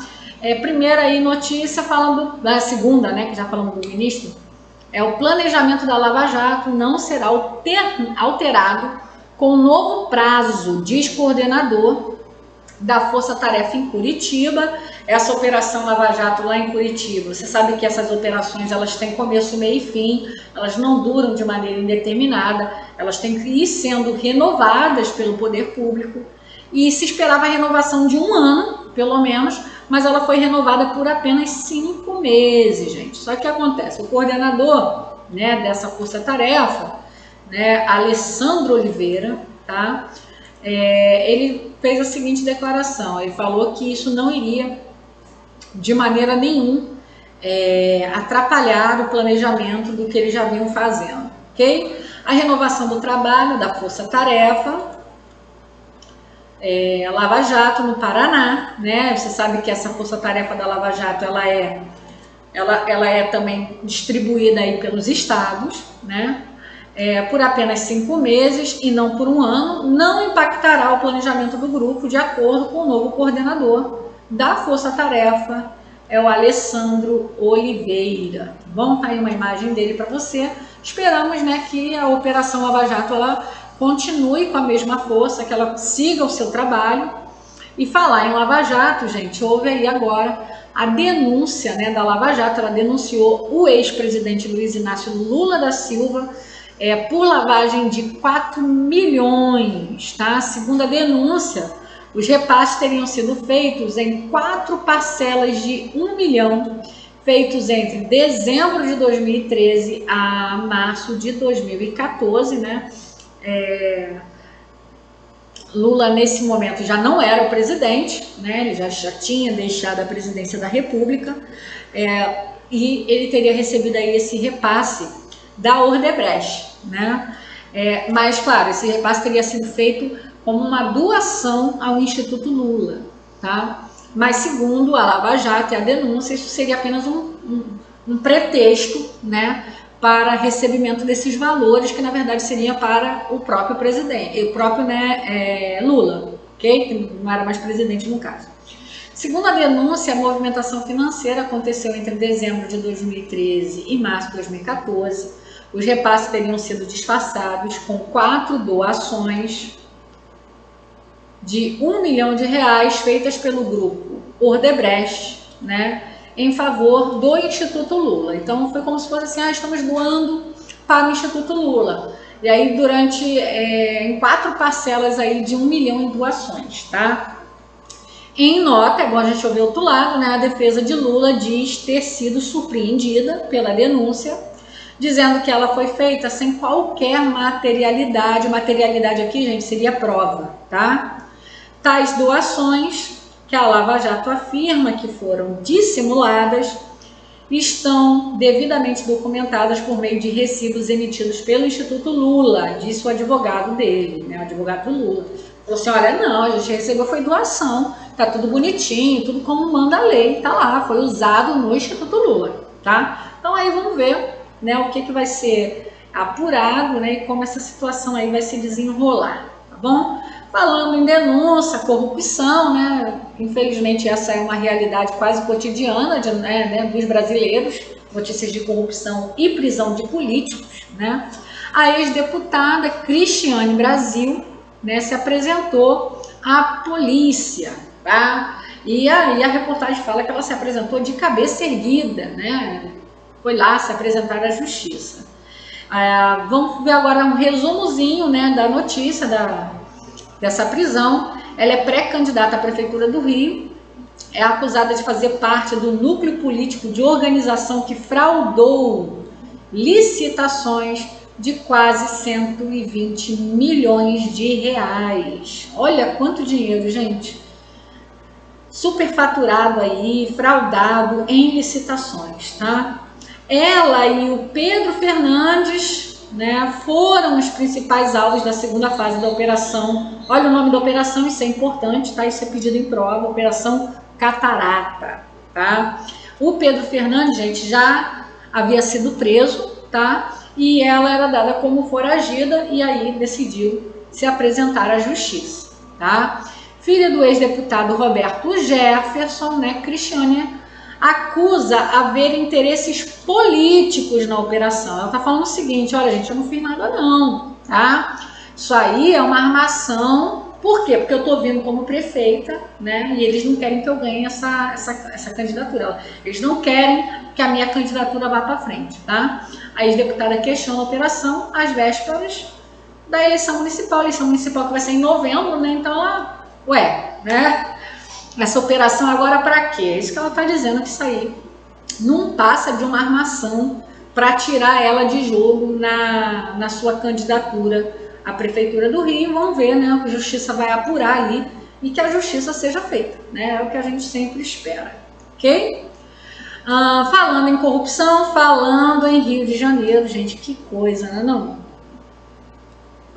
Primeira aí notícia falando da segunda, né, que já falamos do ministro, o planejamento da Lava Jato não será alterado com o novo prazo, diz coordenador da Força Tarefa em Curitiba. Essa operação Lava Jato lá em Curitiba, você sabe que essas operações elas têm começo, meio e fim, elas não duram de maneira indeterminada, elas têm que ir sendo renovadas pelo poder público, e se esperava a renovação de 1 ano, pelo menos, mas ela foi renovada por apenas 5 meses, gente. Só que acontece, o coordenador, né, dessa força-tarefa, né, Alessandro Oliveira, tá? Ele fez a seguinte declaração, ele falou que isso não iria, de maneira nenhuma, atrapalhar o planejamento do que eles já vinham fazendo, ok? A renovação do trabalho da força-tarefa, Lava Jato no Paraná, né? Você sabe que essa força-tarefa da Lava Jato ela é também distribuída aí pelos estados, né? Por apenas 5 meses e não por 1 ano, não impactará o planejamento do grupo, de acordo com o novo coordenador da força-tarefa, o Alessandro Oliveira. Vamos aí uma imagem dele para você. Esperamos, né, que a Operação Lava Jato ela continue com a mesma força, que ela siga o seu trabalho. E falar em Lava Jato, gente, houve aí agora a denúncia, né, da Lava Jato. Ela denunciou o ex-presidente Luiz Inácio Lula da Silva por lavagem de 4 milhões, tá? Segundo a denúncia, os repasses teriam sido feitos em 4 parcelas de 1 milhão, feitos entre dezembro de 2013 a março de 2014, né? Lula nesse momento já não era o presidente, né? Ele já tinha deixado a presidência da República, e ele teria recebido aí esse repasse da Odebrecht, né? Mas claro, esse repasse teria sido feito como uma doação ao Instituto Lula, tá? Mas segundo a Lava Jato e a denúncia, isso seria apenas um pretexto, né, para recebimento desses valores, que na verdade seria para o próprio presidente, o próprio, né, Lula, ok? Que não era mais presidente no caso. Segundo a denúncia, a movimentação financeira aconteceu entre dezembro de 2013 e março de 2014. Os repasses teriam sido disfarçados com 4 doações de R$ 1 milhão feitas pelo grupo Odebrecht, né, em favor do Instituto Lula. Então foi como se fosse assim, estamos doando para o Instituto Lula. E aí em 4 parcelas aí de R$ 1 milhão em doações, tá? Em nota, agora a gente ouviu outro lado, né, a defesa de Lula diz ter sido surpreendida pela denúncia, dizendo que ela foi feita sem qualquer materialidade. Materialidade aqui, gente, seria prova, tá? Tais doações, que a Lava Jato afirma que foram dissimuladas, estão devidamente documentadas por meio de recibos emitidos pelo Instituto Lula, disse o advogado dele, né, o advogado do Lula. Falou assim, olha, não, a gente recebeu, foi doação, tá tudo bonitinho, tudo como manda a lei, tá lá, foi usado no Instituto Lula, tá? Então aí vamos ver, né, o que vai ser apurado, né, e como essa situação aí vai se desenrolar, tá bom? Falando em denúncia, corrupção, né, infelizmente essa é uma realidade quase cotidiana dos brasileiros, notícias de corrupção e prisão de políticos, né? A ex-deputada Cristiane Brasil, né, se apresentou à polícia, tá? E aí a reportagem fala que ela se apresentou de cabeça erguida, né? Foi lá se apresentar à justiça. Vamos ver agora um resumozinho, né, da notícia dessa prisão. Ela é pré-candidata à Prefeitura do Rio, é acusada de fazer parte do núcleo político de organização que fraudou licitações de quase 120 milhões de reais. Olha quanto dinheiro, gente. Superfaturado aí, fraudado em licitações, tá? Ela e o Pedro Fernandes, né, foram os principais alvos da segunda fase da operação. Olha o nome da operação, isso é importante, tá? Isso é pedido em prova, Operação Catarata, tá? O Pedro Fernandes, gente, já havia sido preso, tá? E ela era dada como foragida e aí decidiu se apresentar à justiça, tá? Filha do ex-deputado Roberto Jefferson, né, Cristiane acusa haver interesses políticos na operação. Ela tá falando o seguinte, olha, gente, eu não fiz nada não, tá? Isso aí é uma armação. Por quê? Porque eu tô vindo como prefeita, né? E eles não querem que eu ganhe essa candidatura. Eles não querem que a minha candidatura vá para frente, tá? A ex-deputada questiona a operação às vésperas da eleição municipal que vai ser em novembro, né? Então ela, né? Essa operação agora para quê? É isso que ela está dizendo, que isso aí não passa de uma armação para tirar ela de jogo na sua candidatura à Prefeitura do Rio. Vamos ver, né? A justiça vai apurar aí e que a justiça seja feita, né? É o que a gente sempre espera, ok? Falando em corrupção, falando em Rio de Janeiro, gente, que coisa, né? Não?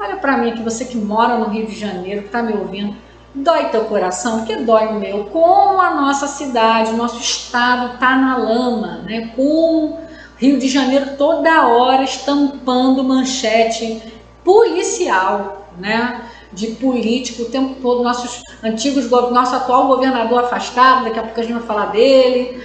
Olha para mim aqui, você que mora no Rio de Janeiro, que está me ouvindo, dói teu coração, porque dói o meu. Como a nossa cidade, o nosso estado está na lama, né? Como Rio de Janeiro toda hora estampando manchete policial, né? De político o tempo todo, nosso atual governador afastado, daqui a pouco a gente vai falar dele,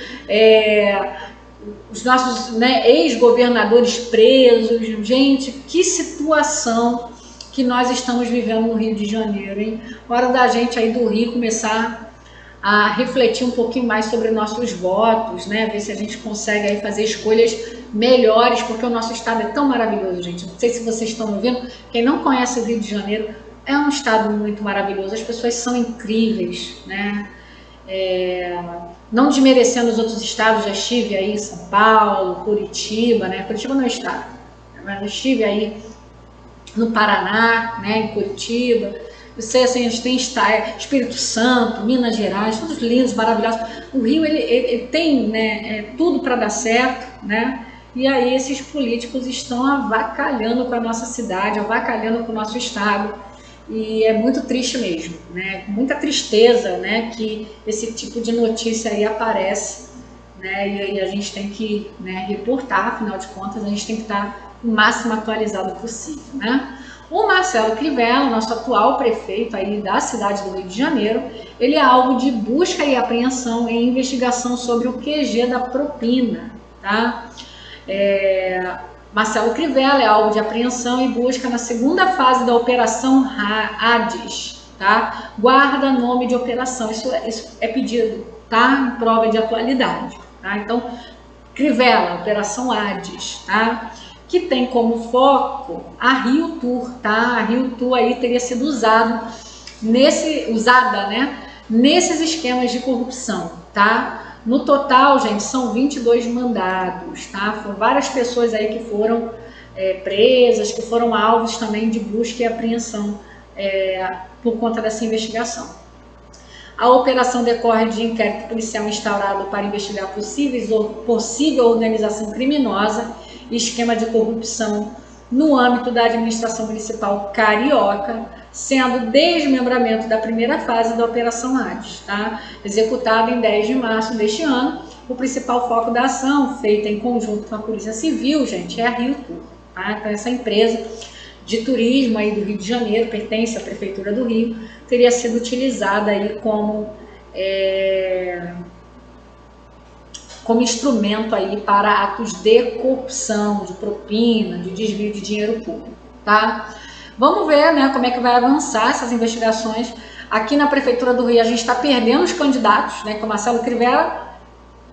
os nossos, né, ex-governadores presos. Gente, que situação que nós estamos vivendo no Rio de Janeiro, hein? Hora da gente aí do Rio começar a refletir um pouquinho mais sobre nossos votos, né? Ver se a gente consegue aí fazer escolhas melhores, porque o nosso estado é tão maravilhoso, gente. Não sei se vocês estão ouvindo, quem não conhece o Rio de Janeiro, é um estado muito maravilhoso, as pessoas são incríveis, né? Não desmerecendo os outros estados, já estive aí em São Paulo, Curitiba, né? Curitiba não é estado, mas eu estive aí no Paraná, né, em Curitiba. Você, assim, a gente tem Espírito Santo, Minas Gerais, todos lindos, maravilhosos. O Rio, ele tem, né, tudo para dar certo, né? E aí esses políticos estão avacalhando com a nossa cidade, avacalhando com o nosso estado. E é muito triste mesmo, né? Muita tristeza, né, que esse tipo de notícia aí aparece, né? E aí a gente tem que, né, reportar, afinal de contas, a gente tem que estar o máximo atualizado possível, né? O Marcelo Crivella, nosso atual prefeito aí da cidade do Rio de Janeiro, ele é alvo de busca e apreensão em investigação sobre o QG da propina, tá? Marcelo Crivella é alvo de apreensão e busca na segunda fase da Operação Hades, tá? Guarda nome de operação, isso é pedido, tá? Em prova de atualidade, tá? Então, Crivella, Operação Hades, tá? Que tem como foco a Rio Tour, tá? A Rio Tour aí teria sido usada, né? Nesses esquemas de corrupção, tá? No total, gente, são 22 mandados, tá? Foram várias pessoas aí que foram presas, que foram alvos também de busca e apreensão por conta dessa investigação. A operação decorre de inquérito policial instaurado para investigar possível organização criminosa e esquema de corrupção no âmbito da administração municipal carioca, sendo desmembramento da primeira fase da Operação Hades, tá? Executada em 10 de março deste ano. O principal foco da ação, feita em conjunto com a Polícia Civil, gente, é a Rio Tour, tá? Então, essa empresa de turismo aí do Rio de Janeiro, pertence à Prefeitura do Rio, teria sido utilizada aí como instrumento aí para atos de corrupção, de propina, de desvio de dinheiro público, tá? Vamos ver, né, como é que vai avançar essas investigações. Aqui na Prefeitura do Rio a gente está perdendo os candidatos, né, com o Marcelo Crivella,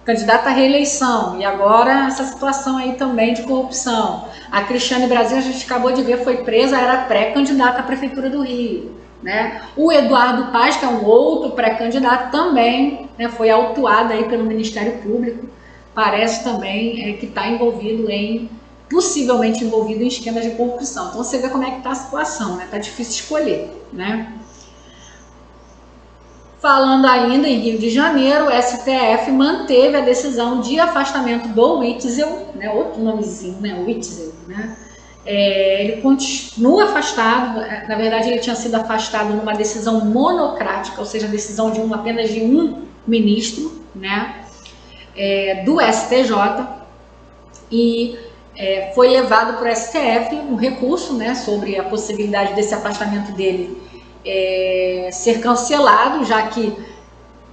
candidato à reeleição, e agora essa situação aí também de corrupção. A Cristiane Brasil, a gente acabou de ver, foi presa, era pré-candidata à Prefeitura do Rio, né? O Eduardo Paz, que é um outro pré-candidato também, né, foi autuado aí pelo Ministério Público, parece também que está possivelmente envolvido em esquemas de corrupção. Então você vê como é que está a situação, né? Tá difícil escolher, né? Falando ainda em Rio de Janeiro, o STF manteve a decisão de afastamento do Witzel, né, outro nomezinho, né, Witzel, né? Ele continua afastado, na verdade ele tinha sido afastado numa decisão monocrática, ou seja, decisão de apenas de um ministro, né, do STJ, e foi levado para o STF um recurso, né, sobre a possibilidade desse afastamento dele ser cancelado, já que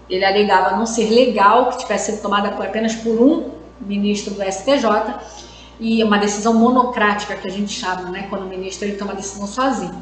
ele alegava não ser legal, que tivesse sido tomada apenas por um ministro do STJ, e uma decisão monocrática, que a gente chama, né, quando o ministro ele toma a decisão sozinho.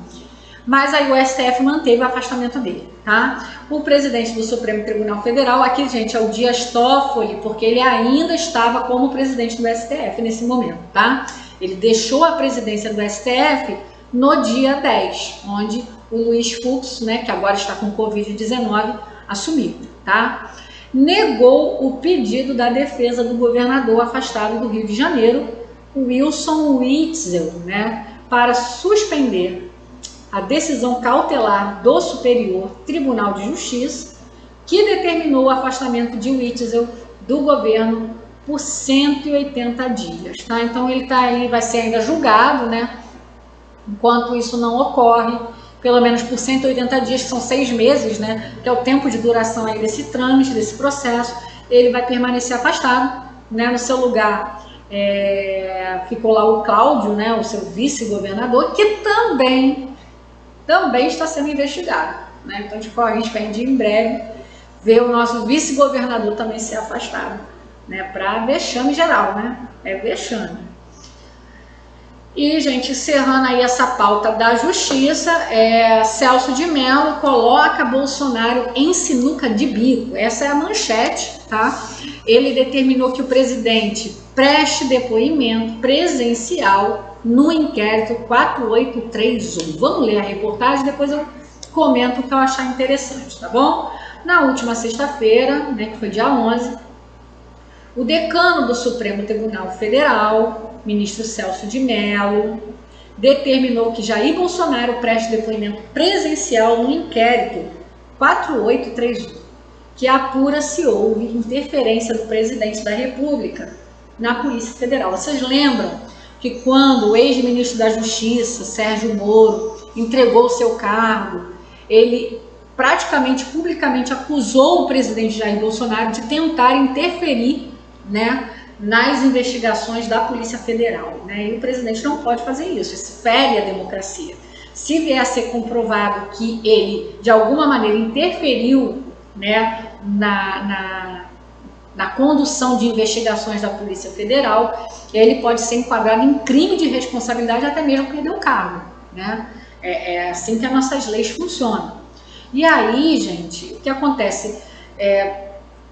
Mas aí o STF manteve o afastamento dele, tá? O presidente do Supremo Tribunal Federal, aqui, gente, é o Dias Toffoli, porque ele ainda estava como presidente do STF nesse momento, tá? Ele deixou a presidência do STF no dia 10, onde o Luiz Fux, né, que agora está com Covid-19, assumiu, tá? Negou o pedido da defesa do governador afastado do Rio de Janeiro, Wilson Witzel, né, para suspender a decisão cautelar do Superior Tribunal de Justiça, que determinou o afastamento de Witzel do governo por 180 dias, tá? Então ele tá aí, vai ser ainda julgado, né? Enquanto isso não ocorre, pelo menos por 180 dias, que são 6 meses, né, que é o tempo de duração aí desse trâmite, desse processo, ele vai permanecer afastado, né? No seu lugar ficou lá o Cláudio, né, o seu vice-governador, que também está sendo investigado, né? Então a gente vai em breve ver o nosso vice-governador também ser afastado, né, para vexame geral, né? É vexame. E, gente, encerrando aí essa pauta da justiça, Celso de Mello coloca Bolsonaro em sinuca de bico. Essa é a manchete, tá? Ele determinou que o presidente preste depoimento presencial no inquérito 4831. Vamos ler a reportagem, depois eu comento o que eu achar interessante, tá bom? Na última sexta-feira, né, que foi dia 11, o decano do Supremo Tribunal Federal, ministro Celso de Mello, determinou que Jair Bolsonaro preste depoimento presencial no inquérito 4831, que apura se houve interferência do presidente da República na Polícia Federal. Vocês lembram que quando o ex-ministro da Justiça, Sérgio Moro, entregou o seu cargo, ele praticamente publicamente acusou o presidente Jair Bolsonaro de tentar interferir, né, nas investigações da Polícia Federal, né? E o presidente não pode fazer isso fere a democracia. Se vier a ser comprovado que ele, de alguma maneira, interferiu, né, na condução de investigações da Polícia Federal, ele pode ser enquadrado em crime de responsabilidade, até mesmo perder o cargo, né? É assim que as nossas leis funcionam. E aí, gente, o que acontece?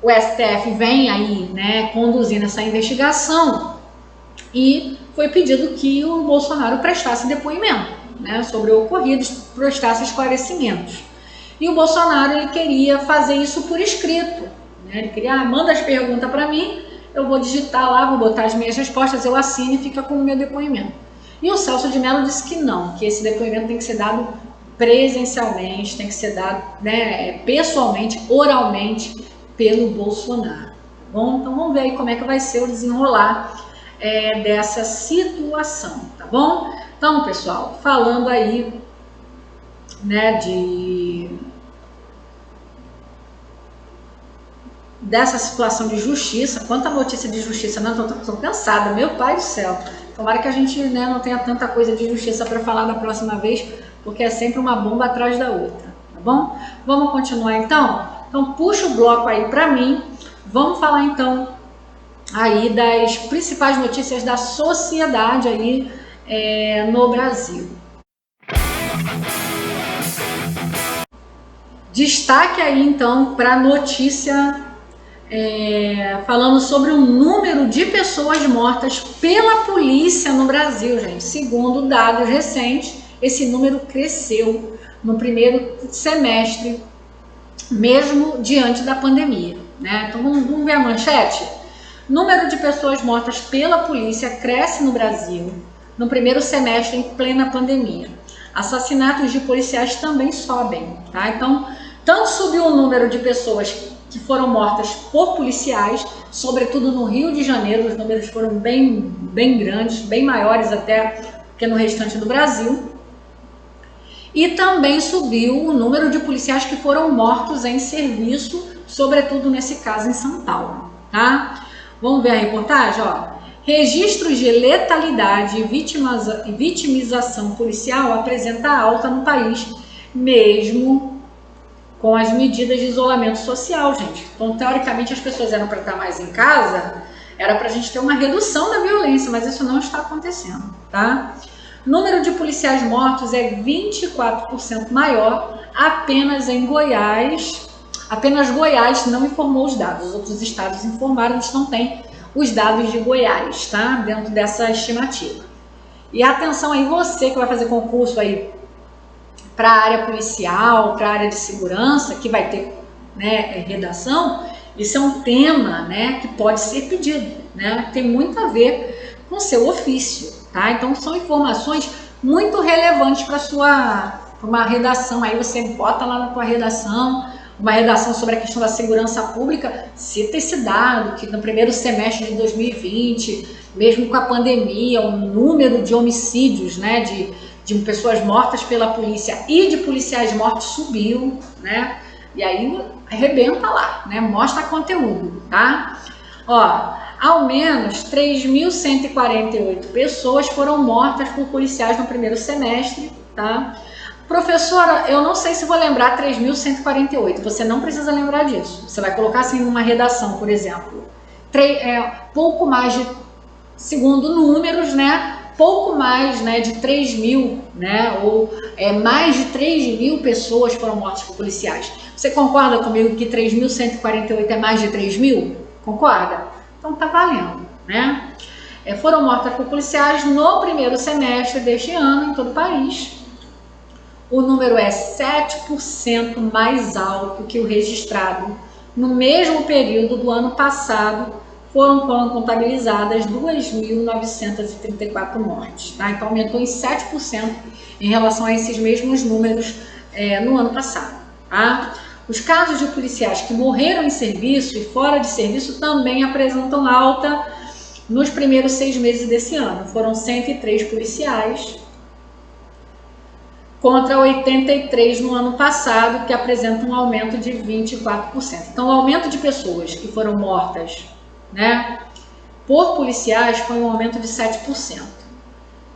O STF vem aí, né, conduzindo essa investigação e foi pedido que o Bolsonaro prestasse depoimento, né, sobre o ocorrido, prestasse esclarecimentos. E o Bolsonaro, ele queria fazer isso por escrito, né? Ele queria, manda as perguntas para mim, eu vou digitar lá, vou botar as minhas respostas, eu assino e fica com o meu depoimento. E o Celso de Mello disse que não, que esse depoimento tem que ser dado presencialmente, tem que ser dado, né, pessoalmente, oralmente, pelo Bolsonaro. Tá bom? Então vamos ver aí como é que vai ser o desenrolar dessa situação, tá bom? Então, pessoal, falando aí, né, dessa situação de justiça, quanta notícia de justiça, não, tô cansada, meu pai do céu. Tomara que a gente, né, não tenha tanta coisa de justiça para falar da próxima vez, porque é sempre uma bomba atrás da outra, tá bom? Vamos continuar então? Então puxa o bloco aí para mim, vamos falar então aí das principais notícias da sociedade aí no Brasil. Destaque aí então para a notícia falando sobre o número de pessoas mortas pela polícia no Brasil, gente. Segundo dados recentes, esse número cresceu no primeiro semestre, mesmo diante da pandemia, né? Então vamos ver a manchete? Número de pessoas mortas pela polícia cresce no Brasil no primeiro semestre em plena pandemia. Assassinatos de policiais também sobem, tá? Então, tanto subiu o número de pessoas que foram mortas por policiais, sobretudo no Rio de Janeiro, os números foram bem grandes, bem maiores até que no restante do Brasil. E também subiu o número de policiais que foram mortos em serviço, sobretudo nesse caso em São Paulo, tá? Vamos ver a reportagem, ó. Registros de letalidade e vitimização policial apresenta alta no país, mesmo com as medidas de isolamento social, gente. Então, teoricamente, as pessoas eram para estar mais em casa, era para a gente ter uma redução da violência, mas isso não está acontecendo, tá? Número de policiais mortos é 24% maior apenas em Goiás. Apenas Goiás não informou os dados, os outros estados informaram, a gente não tem os dados de Goiás, tá? Dentro dessa estimativa. E atenção aí, você que vai fazer concurso aí para a área policial, para a área de segurança, que vai ter, né, redação, isso é um tema, né, que pode ser pedido, né? Tem muito a ver com o seu ofício, tá? Então são informações muito relevantes para uma redação. Aí você bota lá na tua redação, uma redação sobre a questão da segurança pública, cita esse dado, que no primeiro semestre de 2020, mesmo com a pandemia, o número de homicídios, né, de pessoas mortas pela polícia e de policiais mortos subiu, né, e aí arrebenta lá, né, mostra conteúdo, tá? Ó, ao menos 3.148 pessoas foram mortas por policiais no primeiro semestre, tá? Professora, eu não sei se vou lembrar 3.148, você não precisa lembrar disso. Você vai colocar assim numa redação, por exemplo, pouco mais de, segundo números, né? Pouco mais, né, de 3.000, né? Ou mais de 3.000 pessoas foram mortas por policiais. Você concorda comigo que 3.148 é mais de 3.000? Concorda? Então tá valendo, né? Foram mortas por policiais no primeiro semestre deste ano em todo o país. O número é 7% mais alto que o registrado no mesmo período do ano passado. Foram contabilizadas 2.934 mortes, tá? Então aumentou em 7% em relação a esses mesmos números no ano passado, tá? Os casos de policiais que morreram em serviço e fora de serviço também apresentam alta nos primeiros 6 meses desse ano. Foram 103 policiais contra 83 no ano passado, que apresenta um aumento de 24%. Então, o aumento de pessoas que foram mortas, né, por policiais foi um aumento de 7%.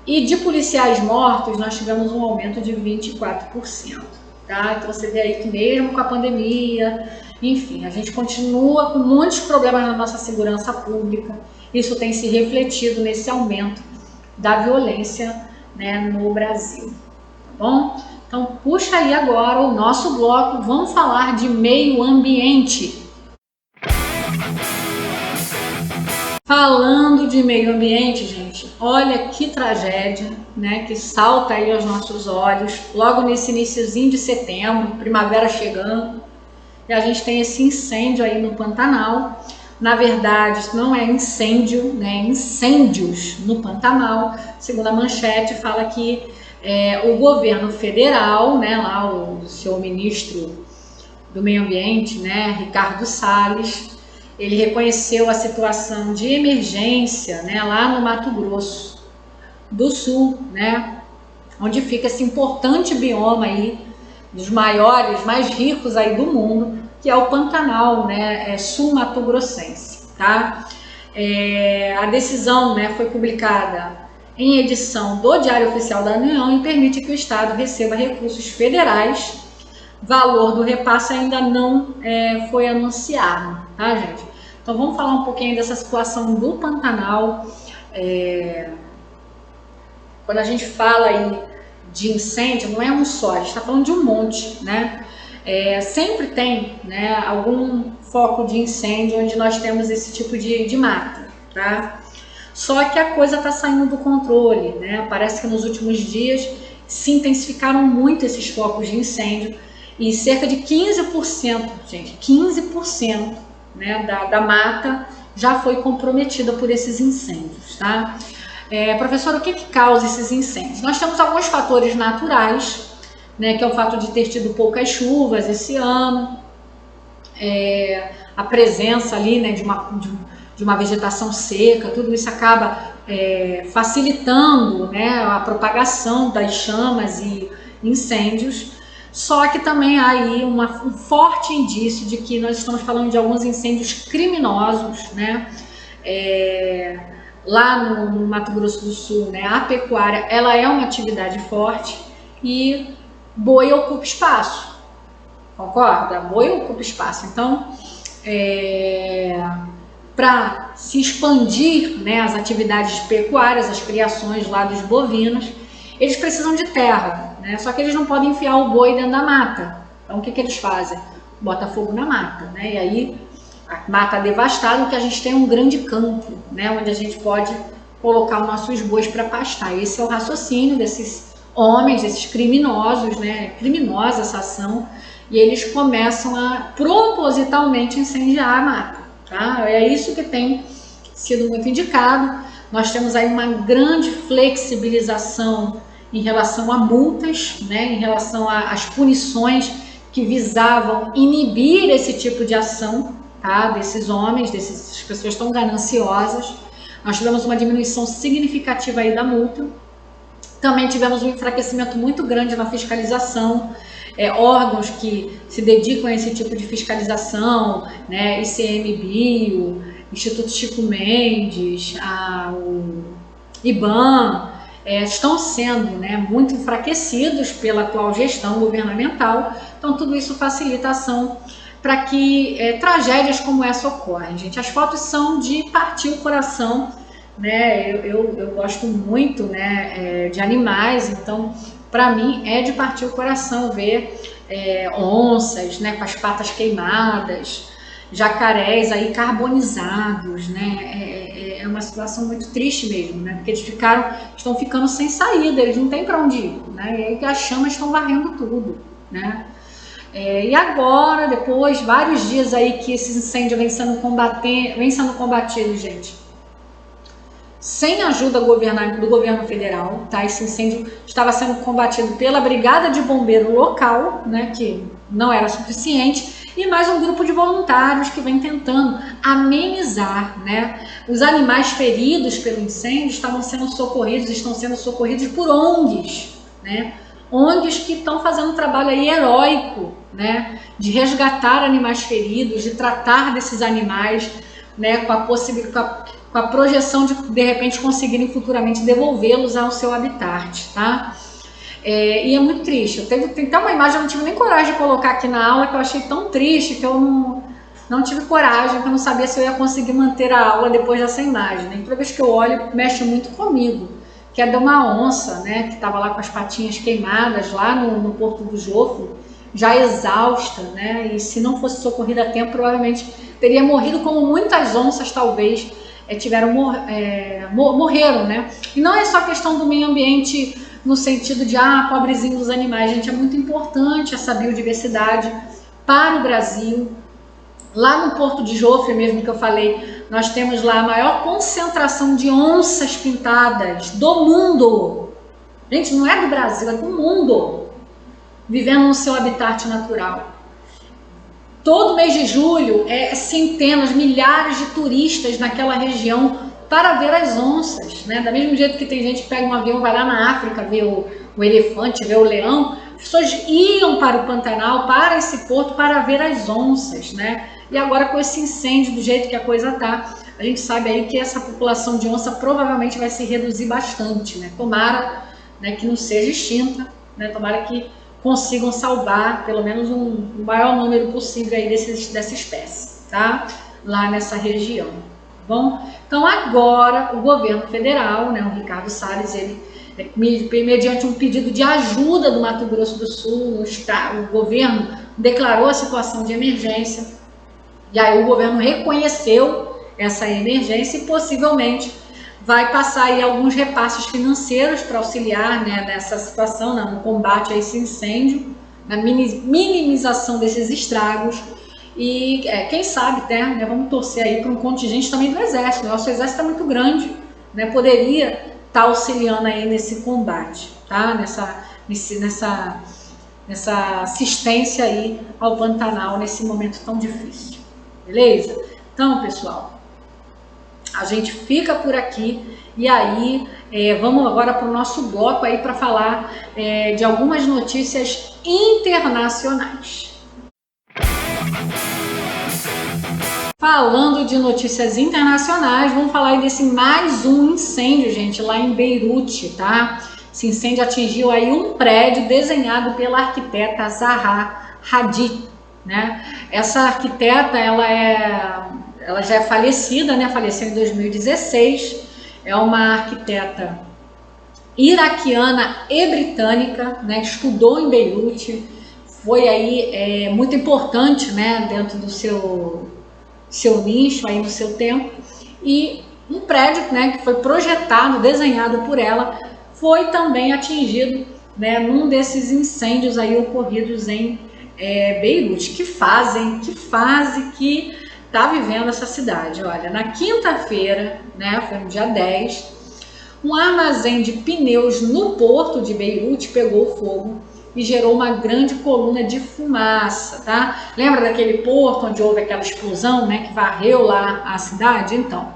E de policiais mortos, nós tivemos um aumento de 24%. Tá? Então você vê aí que mesmo com a pandemia, enfim, a gente continua com muitos problemas na nossa segurança pública. Isso tem se refletido nesse aumento da violência, né, no Brasil. Tá bom? Então puxa aí agora o nosso bloco, vamos falar de meio ambiente. Falando de meio ambiente, gente, olha que tragédia, né, que salta aí aos nossos olhos, logo nesse iniciozinho de setembro, primavera chegando, e a gente tem esse incêndio aí no Pantanal. Na verdade, isso não é incêndio, né, incêndios no Pantanal. Segundo a manchete, fala que o governo federal, né, lá o seu ministro do meio ambiente, né, Ricardo Salles, ele reconheceu a situação de emergência, né, lá no Mato Grosso do Sul, né, onde fica esse importante bioma aí, dos maiores, mais ricos aí do mundo, que é o Pantanal, né, sul-mato-grossense, tá? A decisão, né, foi publicada em edição do Diário Oficial da União e permite que o Estado receba recursos federais. Valor do repasse ainda não foi anunciado, tá, gente? Então vamos falar um pouquinho dessa situação do Pantanal. Quando a gente fala aí de incêndio, não é um só, a gente está falando de um monte, né? Sempre tem, né, algum foco de incêndio onde nós temos esse tipo de mata, tá? Só que a coisa está saindo do controle, né? Parece que nos últimos dias se intensificaram muito esses focos de incêndio e cerca de 15%, gente, 15%, né, da mata já foi comprometida por esses incêndios, tá? Professor, o que causa esses incêndios? Nós temos alguns fatores naturais, né, que é o fato de ter tido poucas chuvas esse ano, a presença ali, né, de uma vegetação seca, tudo isso acaba facilitando, né, a propagação das chamas e incêndios. Só que também há aí um forte indício de que nós estamos falando de alguns incêndios criminosos, né? Lá no Mato Grosso do Sul, né, a pecuária ela é uma atividade forte e boi ocupa espaço, concorda? Boi ocupa espaço. Então, para se expandir, né, as atividades pecuárias, as criações lá dos bovinos, eles precisam de terra, né? Só que eles não podem enfiar o boi dentro da mata. Então o que eles fazem? Bota fogo na mata, né? E aí a mata devastada, que a gente tem um grande campo, né, onde a gente pode colocar os nossos bois para pastar. Esse é o raciocínio desses homens, desses criminosos, né? Criminosa essa ação, e eles começam a propositalmente incendiar a mata, tá? É isso que tem sido muito indicado. Nós temos aí uma grande flexibilização em relação a multas, né, em relação às punições que visavam inibir esse tipo de ação, tá, desses homens, dessas pessoas tão gananciosas. Nós tivemos uma diminuição significativa aí da multa. Também tivemos um enfraquecimento muito grande na fiscalização. Órgãos que se dedicam a esse tipo de fiscalização, né, ICMBio, Instituto Chico Mendes, o IBAM, estão sendo, né, muito enfraquecidos pela atual gestão governamental. Então tudo isso facilita a ação para que tragédias como essa ocorram, gente. As fotos são de partir o coração, né? Eu gosto muito, né, de animais, então para mim é de partir o coração ver onças, né, com as patas queimadas, jacarés aí carbonizados, né? É uma situação muito triste mesmo, né? Porque eles estão ficando sem saída, eles não têm para onde ir, né? E aí as chamas estão varrendo tudo, né? E agora, depois, vários dias aí que esse incêndio vem sendo combatido, gente, sem ajuda do governo federal, tá? Esse incêndio estava sendo combatido pela Brigada de Bombeiro local, né? Que não era suficiente, e mais um grupo de voluntários que vem tentando amenizar, né? Os animais feridos pelo incêndio estão sendo socorridos por ONGs, né? ONGs que estão fazendo um trabalho aí heróico, né? De resgatar animais feridos, de tratar desses animais, né? com a projeção de repente conseguirem futuramente devolvê-los ao seu habitat, tá? E é muito triste. Tem até uma imagem, eu não tive nem coragem de colocar aqui na aula, que eu achei tão triste que eu não tive coragem, porque eu não sabia se eu ia conseguir manter a aula depois dessa imagem, né? Toda vez que eu olho, mexe muito comigo, que é de uma onça, né, que estava lá com as patinhas queimadas, lá no Porto do Jofre, já exausta, né, e se não fosse socorrida a tempo, provavelmente teria morrido, como muitas onças talvez morreram, né? E não é só questão do meio ambiente no sentido de, pobrezinho dos animais, gente, é muito importante essa biodiversidade para o Brasil. Lá no Porto de Jofre mesmo que eu falei, nós temos lá a maior concentração de onças pintadas do mundo. Gente, não é do Brasil, é do mundo, vivendo no seu habitat natural. Todo mês de julho, centenas, milhares de turistas naquela região para ver as onças, né? Da mesmo jeito que tem gente que pega um avião, vai lá na África ver o elefante, ver o leão, as pessoas iam para o Pantanal, para esse porto, para ver as onças, né? E agora com esse incêndio, do jeito que a coisa tá, a gente sabe aí que essa população de onça provavelmente vai se reduzir bastante, né? Tomara, né, que não seja extinta, né? Tomara que consigam salvar pelo menos o maior número possível aí dessa espécie, tá? Lá nessa região, tá bom? Então agora o governo federal, né, o Ricardo Salles, ele, mediante um pedido de ajuda do Mato Grosso do Sul, o governo declarou a situação de emergência, e aí o governo reconheceu essa emergência e possivelmente vai passar aí alguns repasses financeiros para auxiliar, né, nessa situação, né, no combate a esse incêndio, na minimização desses estragos. E quem sabe, né, vamos torcer aí para um contingente também do Exército. Nosso Exército é muito grande, né, poderia estar auxiliando aí nesse combate, tá? Nessa assistência aí ao Pantanal nesse momento tão difícil. Beleza? Então, pessoal, a gente fica por aqui e aí vamos agora para o nosso bloco aí para falar de algumas notícias internacionais. Falando de notícias internacionais, vamos falar aí desse mais um incêndio, gente, lá em Beirute, tá? Esse incêndio atingiu aí um prédio desenhado pela arquiteta Zaha Hadid, né? Essa arquiteta, ela já é falecida, né? Faleceu em 2016. É uma arquiteta iraquiana e britânica, né? Estudou em Beirute, foi aí muito importante, né? Dentro do seu nicho, aí no seu tempo. E um prédio, né? Que foi projetado, desenhado por ela, foi também atingido, né? Num desses incêndios aí ocorridos em Beirute. Que fase que tá vivendo essa cidade. Olha, na quinta-feira, né, foi no dia 10, um armazém de pneus no porto de Beirute pegou fogo e gerou uma grande coluna de fumaça, tá? Lembra daquele porto onde houve aquela explosão, né, que varreu lá a cidade? Então,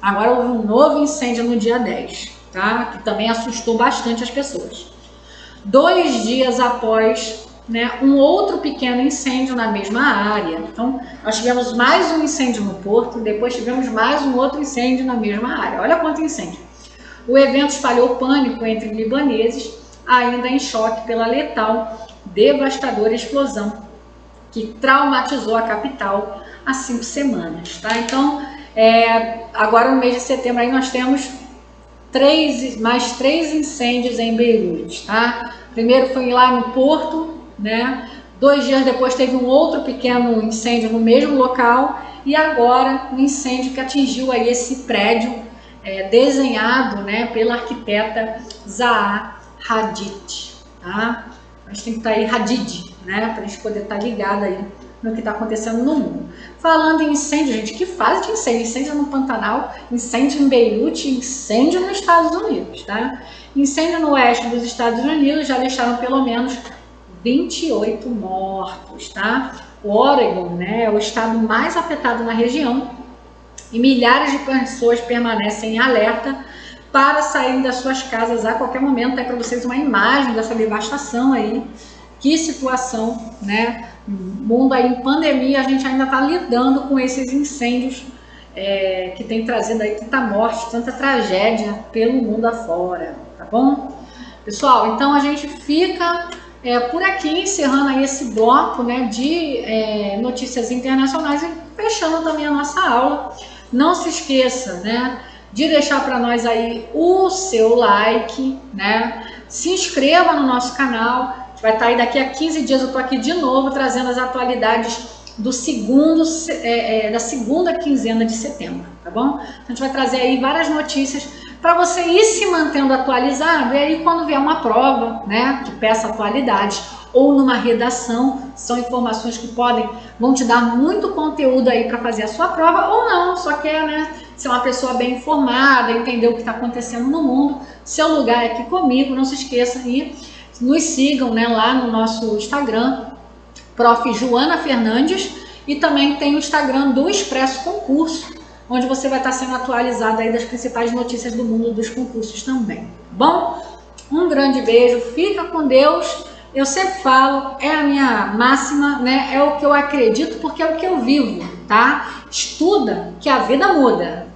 agora houve um novo incêndio no dia 10, tá? Que também assustou bastante as pessoas. 2 dias após, né, um outro pequeno incêndio na mesma área. Então, nós tivemos mais um incêndio no porto, depois tivemos mais um outro incêndio na mesma área. Olha quanto incêndio. O evento espalhou pânico entre libaneses, ainda em choque pela letal, devastadora explosão que traumatizou a capital há 5 semanas. Tá? Então, agora no mês de setembro aí nós temos mais 3 incêndios em Beirute. Tá? Primeiro foi lá no porto, né? 2 dias depois teve um outro pequeno incêndio no mesmo local e agora um incêndio que atingiu aí esse prédio desenhado, né, pela arquiteta Zaha Hadid, tá? A gente tem que estar aí Hadid, né, para a gente poder estar ligado aí no que está acontecendo no mundo. Falando em incêndio, gente, que fase de incêndio? Incêndio no Pantanal, incêndio em Beirute, incêndio nos Estados Unidos, tá? Incêndio no oeste dos Estados Unidos já deixaram pelo menos 28 mortos, tá? O Oregon, né, é o estado mais afetado na região e milhares de pessoas permanecem em alerta para saírem das suas casas a qualquer momento. Tá para vocês uma imagem dessa devastação aí. Que situação, né? Mundo aí em pandemia, a gente ainda está lidando com esses incêndios que tem trazido aí tanta morte, tanta tragédia pelo mundo afora, tá bom? Pessoal, então a gente fica por aqui encerrando aí esse bloco, né, de notícias internacionais e fechando também a nossa aula. Não se esqueça, né, de deixar para nós aí o seu like, né? Se inscreva no nosso canal. A gente vai estar aí daqui a 15 dias, eu tô aqui de novo trazendo as atualidades da segunda quinzena de setembro, tá bom? Então a gente vai trazer aí várias notícias para você ir se mantendo atualizado, e aí quando vier uma prova, né, que peça atualidades, ou numa redação, são informações que vão te dar muito conteúdo aí para fazer a sua prova, ou não, só quer, né, ser uma pessoa bem informada, entender o que está acontecendo no mundo. Seu lugar é aqui comigo, não se esqueça e nos sigam, né, lá no nosso Instagram, Prof. Joana Fernandes, e também tem o Instagram do Expresso Concurso, onde você vai estar sendo atualizado aí das principais notícias do mundo dos concursos também. Bom, um grande beijo, fica com Deus. Eu sempre falo, é a minha máxima, né? É o que eu acredito porque é o que eu vivo, tá? Estuda que a vida muda.